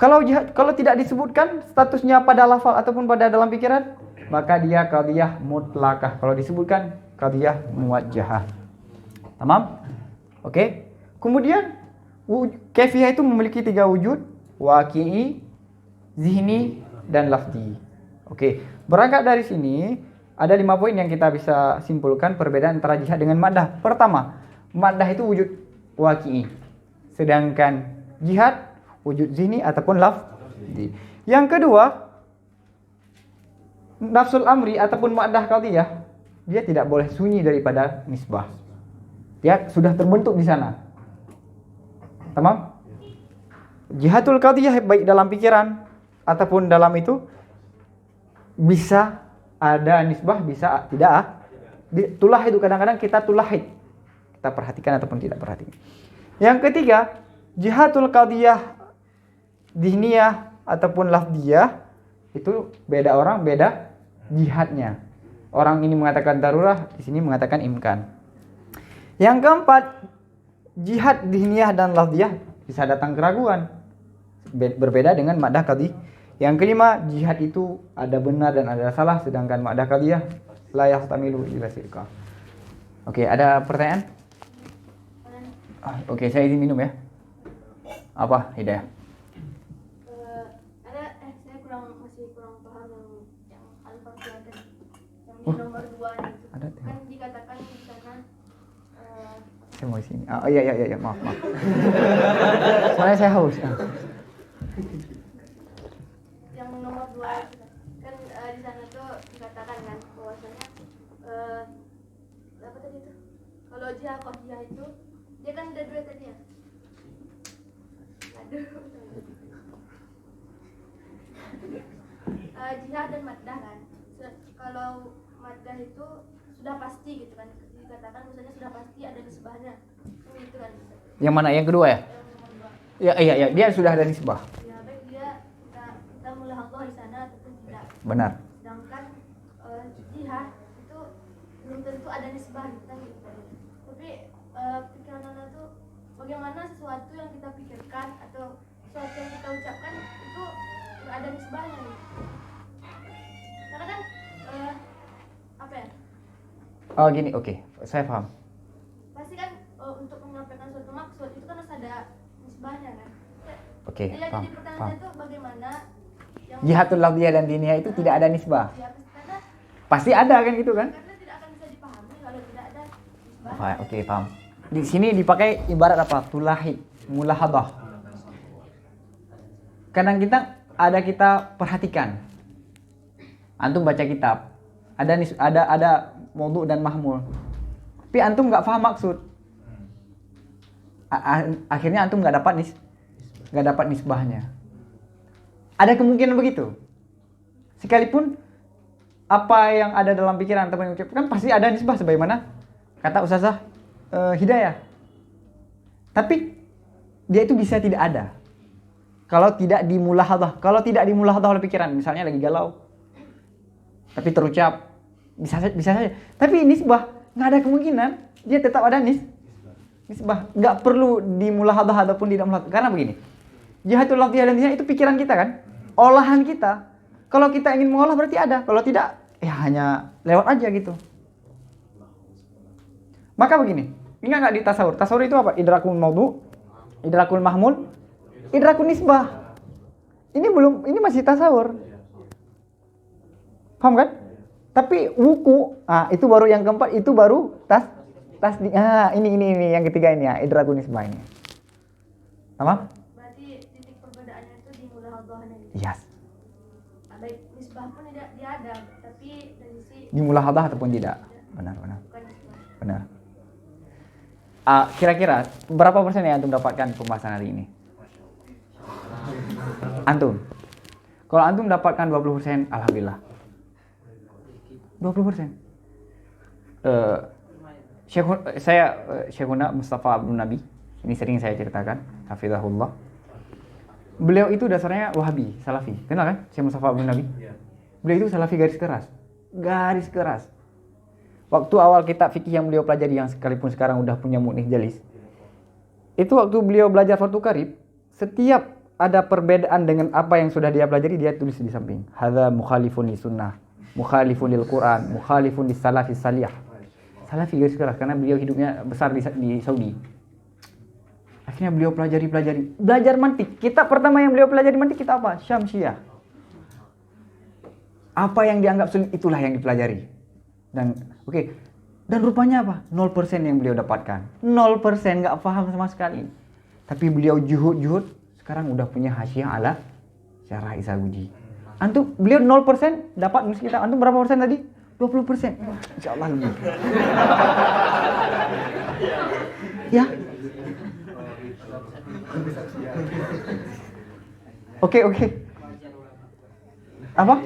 Kalau tidak disebutkan statusnya pada lafal ataupun pada dalam pikiran, maka dia qadhiyah mutlaqah. Kalau disebutkan qadhiyah muwajjahah. Tamam? Oke. Kemudian kaifiyah itu memiliki 3 wujud, waqi'i, zihni, dan lafzi. Oke. Berangkat dari sini ada 5 poin yang kita bisa simpulkan perbedaan antara jihad dengan maddah. Pertama, maddah itu wujud waqi'i, sedangkan jihad wujud zihni ataupun lafzi. Yang kedua, nafsul amri ataupun maddah qadhiyah, dia tidak boleh sunyi daripada nisbah. Dia sudah terbentuk di sana. Tamam? Jihadul qadhiyah baik dalam pikiran ataupun dalam itu bisa ada nisbah, bisa tidak. Tulah itu kadang-kadang kita tulahid. Kita perhatikan ataupun tidak perhatikan. Yang ketiga, jihadul qadhiyah dihniyah ataupun lafdiyah itu beda orang, beda jihadnya. Orang ini mengatakan darurah, di sini mengatakan imkan. Yang keempat, jihad dihniyah dan lafdiyah bisa datang keraguan, berbeda dengan maddah qadhiyah. Yang kelima, jihad itu ada benar dan ada salah, sedangkan maddah qadhiyah la yahtamilu illa sirqa. Oke, ada pertanyaan? Oke, saya izin minum ya. Apa, Hidayah? Masih kurang paham yang al-fatihah tadi, yang di nomor 2 itu. Kan dikatakan di sana saya mau di sini. Oh iya, maaf. Soalnya saya haus. Yang nomor 2 itu kan di sana tuh dikatakan kan bahwasanya apa tadi itu? Kalau jihad qadhiyah itu dia kan ada 2 tadi ya. Jihad dan maddah kan. Kalau maddah itu sudah pasti gitu kan, dikatakan misalnya sudah pasti ada nisbahnya gitu kan. Yang mana, yang kedua ya? Yang nomor 2. Iya, dia sudah ada nisbah. Ya baik, kita mulahadzah di sana ataupun tidak. Benar. Sedangkan jihad itu belum tentu ada nisbah gitu kan. Tapi pikiran Anda tuh bagaimana sesuatu yang kita pikirkan atau sesuatu yang kita ucapkan itu nggak ada nisbahnya nih. Karena kan apa ya? Oh gini, oke. Saya paham. Pasti kan untuk menyampaikan suatu maksud itu kan harus ada nisbahnya kan. Oke, Jadi paham. pertanyaannya itu bagaimana yang Jihadul lafdiyah dan diniyah itu tidak ada nisbah. ya, karena Pasti ada kan gitu kan? karena tidak akan bisa dipahami kalau tidak ada nisbah. Oke, paham. Di sini dipakai ibarat apa? Tulahi, mulahadah. Kadang kita perhatikan. Antum baca kitab, ada maudhu dan mahmul. Tapi antum nggak paham maksud. Akhirnya antum nggak dapat nisbahnya. Ada kemungkinan begitu. Sekalipun apa yang ada dalam pikiran atau yang diucapkan pasti ada nisbah sebagaimana kata Ustazah Hidayah. Tapi dia itu bisa tidak ada. Kalau tidak dimulahadzah, oleh pikiran, misalnya lagi galau, tapi terucap, bisa saja. Tapi nisbah nggak ada kemungkinan, dia tetap ada nisbah. Nggak perlu dimulahadzah ataupun tidak mulahadzah. Karena begini, jihadul lafdiyah dan diniyah itu pikiran kita kan, olahan kita. Kalau kita ingin mengolah berarti ada, kalau tidak, ya hanya lewat aja gitu. Maka begini, ingat nggak di tasawur? Tasawur itu apa? Idrakul maudhu, idrakul mahmul, idrakul nisbah. Ini masih tasawur. Paham kan? Tapi wuku, itu baru yang keempat, itu baru ini yang ketiga ini ya, idrakul nisbah ini. Paham? Berarti titik perbedaannya itu di mulahadzahnya. Yes. Baik nisbah pun dia ada, tapi dari sisi Dimulahadzah ataupun tidak. Benar. bukan nisbah. Benar. Kira-kira berapa persen yang antum dapatkan pembahasan hari ini? Antum. Kalau antum dapatkan 20%, alhamdulillah. 20%. Syekhuna Mustafa Abdul Nabi, ini sering saya ceritakan, hafizahullah. Beliau itu dasarnya Wahabi, Salafi. Kenal kan? Syekh Mustafa Abdul Nabi. Beliau itu Salafi garis keras. Garis keras. Waktu awal kitab fikih yang beliau pelajari, yang sekalipun sekarang udah punya mu'nih jalis, itu waktu beliau belajar Fathul Qarib, setiap ada perbedaan dengan apa yang sudah dia pelajari, dia tulis di samping. Hadza mukhalifun li sunnah, mukhalifun lil Quran, mukhalifun lis salafis salih. Salafi garis keras karena beliau hidupnya besar di Saudi. Akhirnya beliau pelajari. Belajar mantik. Kita pertama yang beliau pelajari mantik kita apa? Syamsiyah. Apa yang dianggap sulit itulah yang dipelajari. Dan oke. Dan rupanya apa? 0% yang beliau dapatkan. 0% nggak paham sama sekali. Tapi beliau juhud, sekarang udah punya hasyiah ala syarah Isaguji. Antum beliau 0% dapat nulis kita. Antum berapa persen tadi? 20%. Insyaallah lebih. Ya. Oke. Apa?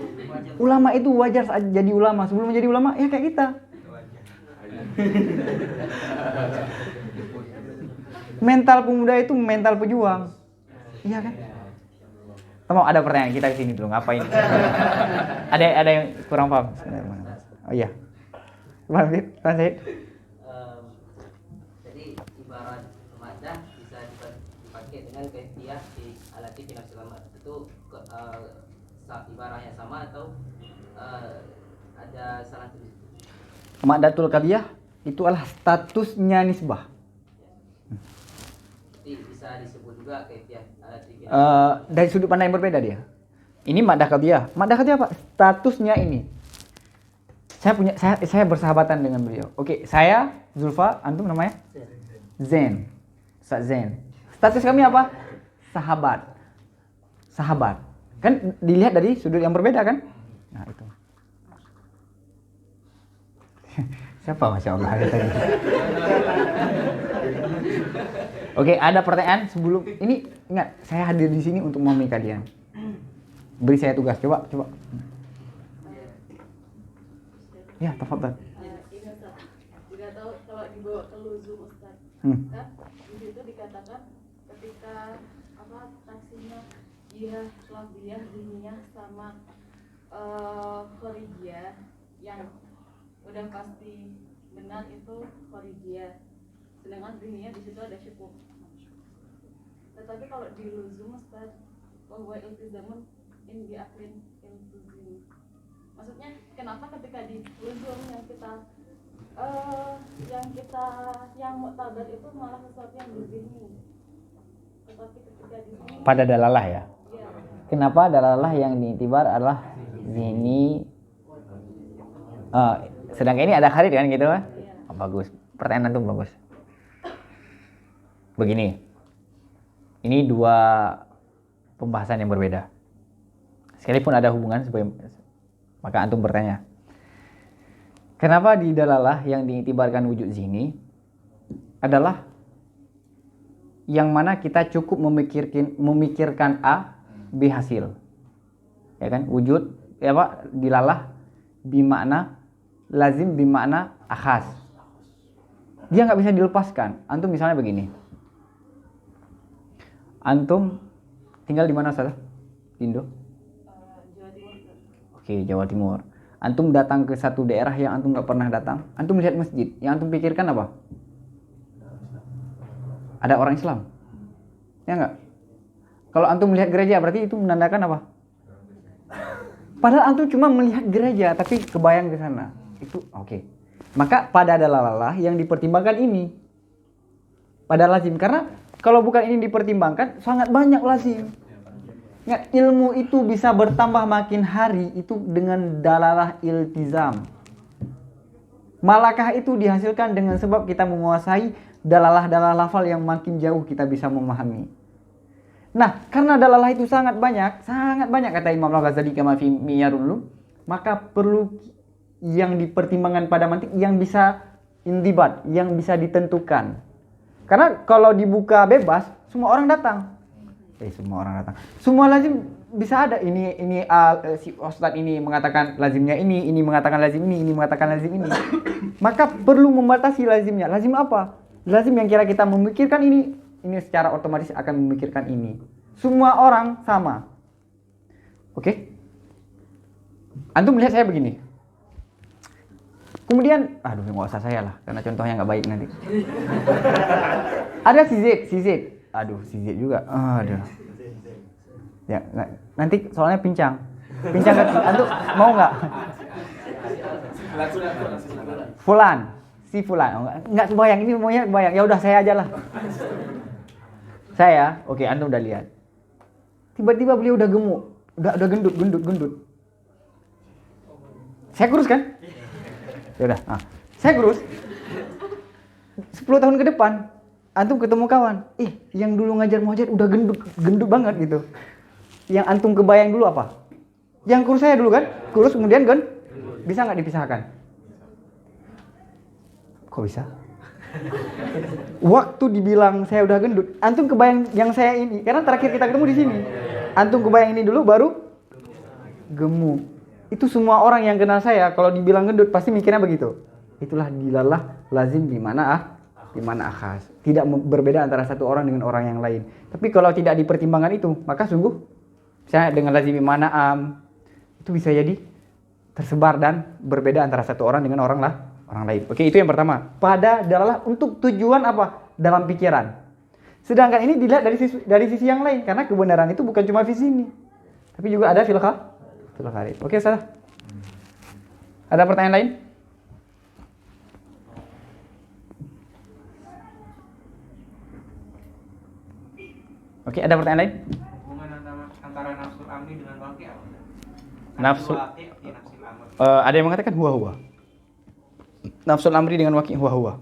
Ulama itu wajar saat jadi ulama. Sebelum menjadi ulama ya kayak kita. Mental pemuda itu mental pejuang. Iya kan? Kamu ada pertanyaan kita di sini dulu ngapain? ada yang kurang paham? Oh iya. Gimana sih? Jadi ibarat madah bisa dipakai dengan kaifiah di alati fi nafsil amr. Itu ibaratnya sama atau ada salah tulis? Madatul qadiyah itu adalah statusnya nisbah. Jadi bisa disebut juga kaifiah alati fi Dari sudut pandang yang berbeda dia. Ini madah qadiyah. Madah qadiyah apa? Statusnya ini. Saya bersahabatan dengan beliau. Oke, saya Zulfa, antum namanya? Zen. Ustaz Zen. Status kami apa? Sahabat. Kan dilihat dari sudut yang berbeda kan? Nah, itu. Siapa Masya Allah tadi? Oke, ada pertanyaan sebelum ini. Ingat, saya hadir di sini untuk memahami kalian. Beri saya tugas, coba. Ya, tafadhal. Ini Ustaz, juga tahu kalau dibawa ke luzum Ustaz, kan di situ dikatakan ketika taksinya jihah, lafziyah, diniyah sama khorijiyah yang udah pasti benar itu khorijiyah, sedangkan diniyah di situ ada syukuk. Tetapi kalau di luzum Ustaz, bahwa iltizamun in bi'aqlin iltizim. Maksudnya kenapa ketika di luzum yang muktabar itu malah sesuatu yang berzihni, tetapi ketika di sini Pada dalalah ya. ya, Kenapa dalalah yang diitibar adalah zihni? Sedangkan ini ada kharid kan gitu kan? Oh, bagus. Pertanyaan antum bagus. Begini. Ini dua pembahasan yang berbeda. Sekalipun ada hubungan maka antum bertanya. Kenapa di dalalah yang diiktibarkan wujud zihni adalah yang mana kita cukup memikirkan A, B hasil. Ya kan? Wujud dilalah bimakna lazim bimakna akhas. Dia nggak bisa dilepaskan. Antum misalnya begini. Antum tinggal di mana Ustaz? Indo? Jawa Timur. Oke, Jawa Timur. Antum datang ke satu daerah yang antum nggak pernah datang. Antum melihat masjid. Yang antum pikirkan apa? Ada orang Islam. Ya nggak? Kalau antum melihat gereja berarti itu menandakan apa? Padahal antum cuma melihat gereja tapi kebayang ke sana. Itu oke. Maka pada dalalah yang dipertimbangkan ini. Pada lazim, karena kalau bukan ini dipertimbangkan sangat banyak lazim. Ingat, ilmu itu bisa bertambah makin hari itu dengan dalalah iltizam. Malakah itu dihasilkan dengan sebab kita menguasai dalalah-dalalah lafal yang makin jauh kita bisa memahami. Nah, karena dalalah itu sangat banyak kata Imam Al-Ghazali kama fi Miyarul Ulum, maka perlu yang dipertimbangkan pada mantik yang bisa indibat, yang bisa ditentukan. Karena kalau dibuka bebas, semua orang datang. Semua lazim bisa ada. Ini si ustadz ini mengatakan lazimnya ini mengatakan lazim ini mengatakan lazim ini. Maka perlu membatasi lazimnya. Lazim apa? Lazim yang kira kita memikirkan ini secara otomatis akan memikirkan ini. Semua orang sama. Oke? Antum melihat saya begini. Kemudian, nggak usah saya lah, karena contohnya nggak baik nanti. Ada si Z. Si Z juga. Ya, nanti soalnya pincang. Pincang kan? Antum mau nggak? Fulan, si Fulan. Oh, nggak kebayang, ini maunya kebayang. Ya udah saya aja lah. Saya, oke, antum udah lihat. Tiba-tiba beliau udah gemuk, udah gendut. Saya kurus kan? Ya udah, saya kurus. 10 tahun ke depan, antum ketemu kawan, yang dulu ngajar muhajir udah gendut banget gitu. Yang antum kebayang dulu apa? Yang kurus saya dulu kan? Kurus kemudian bisa nggak dipisahkan? Kok bisa? Waktu dibilang saya udah gendut, antum kebayang yang saya ini, karena terakhir kita ketemu di sini. Antum kebayang ini dulu baru gemuk. Itu semua orang yang kenal saya kalau dibilang gendut pasti mikirnya begitu. Itulah dilalah lazim di mana akhas. Tidak berbeda antara satu orang dengan orang yang lain. Tapi kalau tidak dipertimbangkan itu, maka sungguh misalnya dengan lazim di mana itu bisa jadi tersebar dan berbeda antara satu orang dengan orang lain. Oke, itu yang pertama. Pada adalah untuk tujuan apa? Dalam pikiran. Sedangkan ini dilihat dari sisi yang lain, karena kebenaran itu bukan cuma visi ini, tapi juga ada fil kharij. Oke, salah. Ada pertanyaan lain? Oke, ada pertanyaan lain? Hubungan antara nafsul amri dengan waqi apa? Nafsul amr. ada yang mengatakan huwa. Nafsul amri dengan waqi huwa.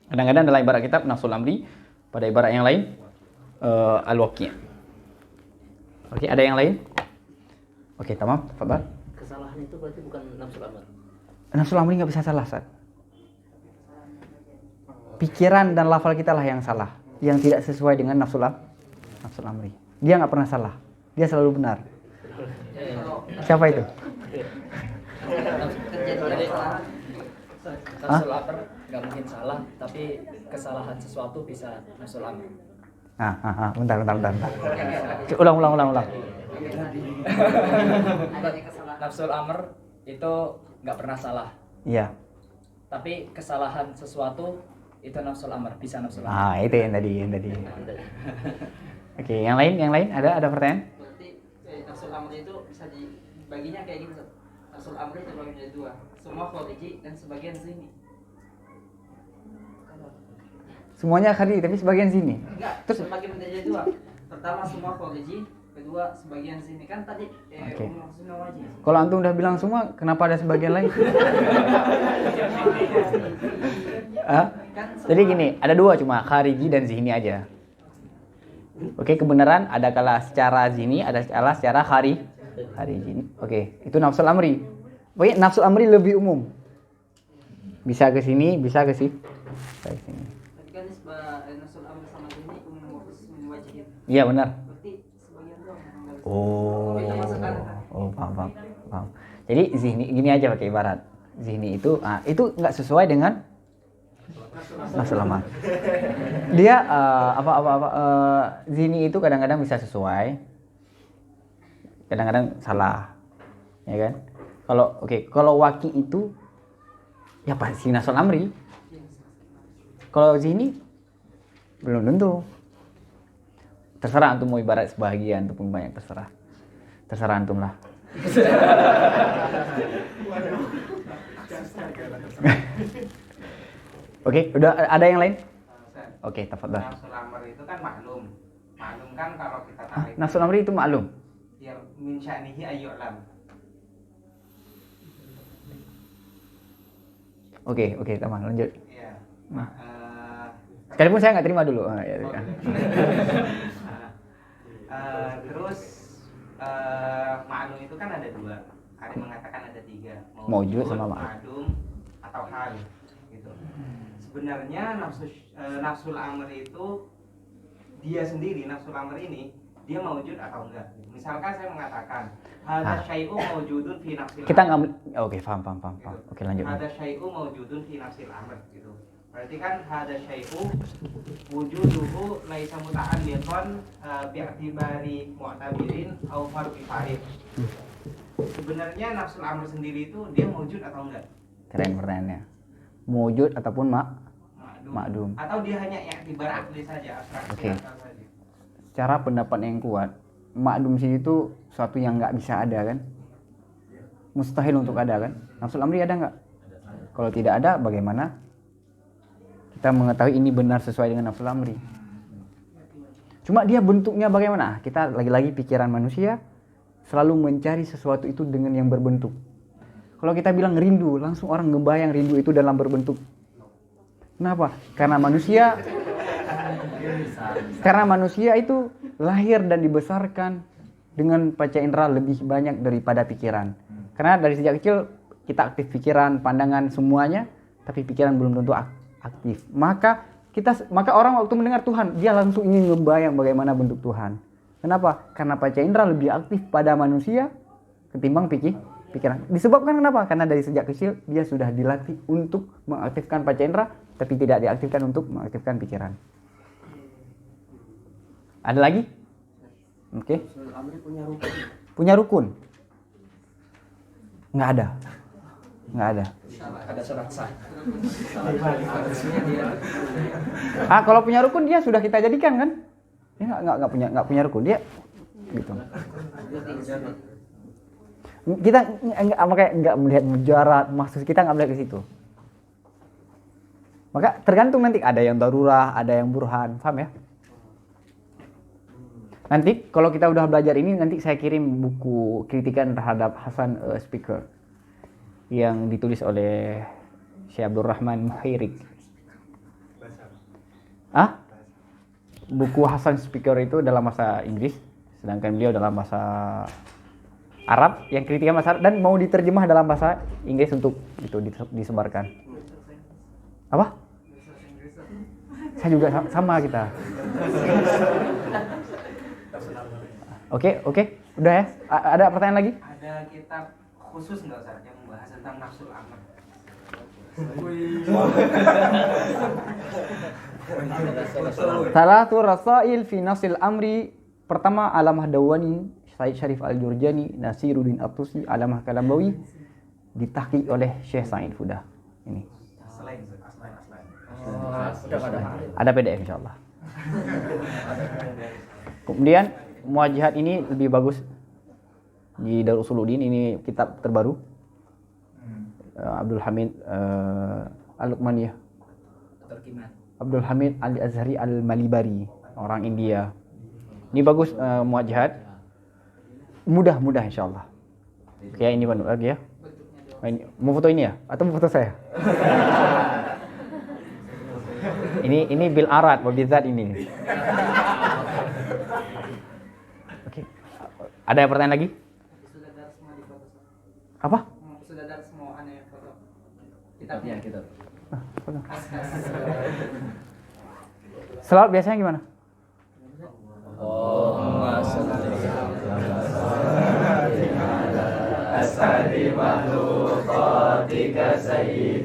Kadang-kadang dalam ibarat kitab nafsul amri, pada ibarat yang lain al-waqi'. Oke, ada yang lain? Oke, tamam, tafadhal. Kesalahan itu berarti bukan nafsul amr. Nafsul amri enggak bisa salah, Ustaz. Pikiran dan lafal kita lah yang salah, yang tidak sesuai dengan nafsul amri. Dia enggak pernah salah. Dia selalu benar. Siapa itu? Nafsul amr nggak mungkin salah, tapi kesalahan sesuatu bisa nafsul amr. Bentar. Ulang. Nafsul amr itu nggak pernah salah, Iya. tapi kesalahan sesuatu itu nafsul amr, bisa nafsul amr. Itu yang tadi. Oke, yang lain ada pertanyaan? Berarti nafsul amri itu bisa dibaginya kayak gitu. Nafsul amri terbagi menjadi dua, semua khariji dan sebagian sini. Semuanya khariji tapi sebagian sini. Enggak, terbagi menjadi dua. Pertama semua khariji, kedua sebagian sini. Kan tadi umum sunnah wajib. Kalau antum udah bilang semua, kenapa ada sebagian lain? Jadi gini, ada dua cuma khariji dan zihni aja. Oke, kebenaran ada kala secara zihni, ada kala secara khariji. Oke, itu nafsul amri. Pokoknya nafsul amri lebih umum. Bisa ke sini, bisa ke sini. Kan nafsul amri sama ini umum wajib. Iya, benar. Berarti sebagian doang. Paham. Jadi zihni gini aja pakai ibarat. Zihni itu nggak sesuai dengan nafsul amar. Dia zihni itu kadang-kadang bisa sesuai, kadang-kadang salah, ya kan? Kalau waqi itu ya pasti nafsul amri. Kalau zihni belum tentu. Terserah antum mau ibarat sebagian ataupun banyak, terserah antum lah. Oke, udah ada yang lain? Oke, tafadhol. Nafsul amr itu kan maklum. Maklum kan kalau kita tarik. Nafsul amri itu maklum. Ya min sya'nihi ayyu'lam. Oke, teman lanjut. Iya. Sekalipun saya nggak terima dulu. Terus maklum itu kan ada dua. Ada yang mengatakan ada tiga. Maujud sama ma'lum atau hal gitu. Sebenarnya nafsul amr itu dia sendiri, nafsul amr ini dia maujud atau enggak. Misalkan saya mengatakan hadza syai'u maujudun fi nafsil amr. Kita nggak oke, paham. Gitu. Oke, lanjut. Hadza syai'u maujudun fi nafsil amr gitu. Berarti kan hadza syai'u wujuduhu laisa muta'alliqan bi'tibari mu'tabirin aw fardhi farid. Sebenarnya nafsul amr sendiri itu dia maujud atau enggak? Keren pertanyaannya. Maujud ataupun ma'dum. Atau dia hanya i'tibar akli saja, abstraksi akal saja. secara pendapat yang kuat, makdum sih itu suatu yang nggak bisa ada kan, mustahil untuk ada kan. Nafsul amri ada nggak? Kalau tidak ada, bagaimana kita mengetahui ini benar sesuai dengan nafsul amri? Cuma dia bentuknya bagaimana? Kita lagi-lagi pikiran manusia selalu mencari sesuatu itu dengan yang berbentuk. Kalau kita bilang rindu, langsung orang ngebayang rindu itu dalam berbentuk. Kenapa? Karena manusia itu lahir dan dibesarkan dengan panca indera lebih banyak daripada pikiran. Karena dari sejak kecil kita aktif pikiran, pandangan, semuanya, tapi pikiran belum tentu aktif. Maka orang waktu mendengar Tuhan, dia langsung ingin membayang bagaimana bentuk Tuhan. Kenapa? Karena panca indera lebih aktif pada manusia ketimbang pikiran. Disebabkan kenapa? Karena dari sejak kecil dia sudah dilatih untuk mengaktifkan panca indera, tapi tidak diaktifkan untuk mengaktifkan pikiran. Ada lagi? Oke. Punya rukun? Nggak ada. Ada surat sah. Kalau punya rukun dia sudah kita jadikan kan? Dia nggak punya rukun, dia gitu. Kita nggak melihat mujarat, maksud kita nggak melihat ke situ. Maka tergantung nanti, ada yang darurah, ada yang burhan, paham ya? Nanti kalau kita udah belajar ini, nanti saya kirim buku kritikan terhadap Hasan Speaker yang ditulis oleh Syekh Abdul Rahman Muhairik. Buku Hasan Speaker itu dalam bahasa Inggris, sedangkan beliau dalam bahasa Arab, yang kritikan bahasa Arab dan mau diterjemah dalam bahasa Inggris untuk itu disebarkan. Apa? Saya juga sama kita. Oke, udah ya. Ada pertanyaan lagi? Ada kitab khusus nggak Ustaz yang membahas tentang nafsul amr? Salatu rasail fi nafsil amri. Pertama, Alamah Dawani, Said Syarif Al-Jurjani, Nasiruddin At-Tusi, Alamah Kalambawi, ditahqiq oleh Syekh Said Fudah. Ini. Ada PDF insyaallah. Kemudian Muwajjihat ini lebih bagus di Darul Usuluddin, ini kitab terbaru. Abdul Hamid Al-Luqmaniyah. Abdul Hamid Al-Azhari Al-Malibari, orang India. Ini bagus, Muwajjihat. Mudah insyaallah. Oke, ini Banu lagi ya. Mau foto ini ya atau mau foto saya? Ini bil arad wa bidzat ini. Oke. Ada yang pertanyaan lagi? Sudah ada semua di foto. Apa? Sudah ada semua aneh foto. Kitabnya. Selawat biasanya gimana? Asadi makhluqatika sayyidi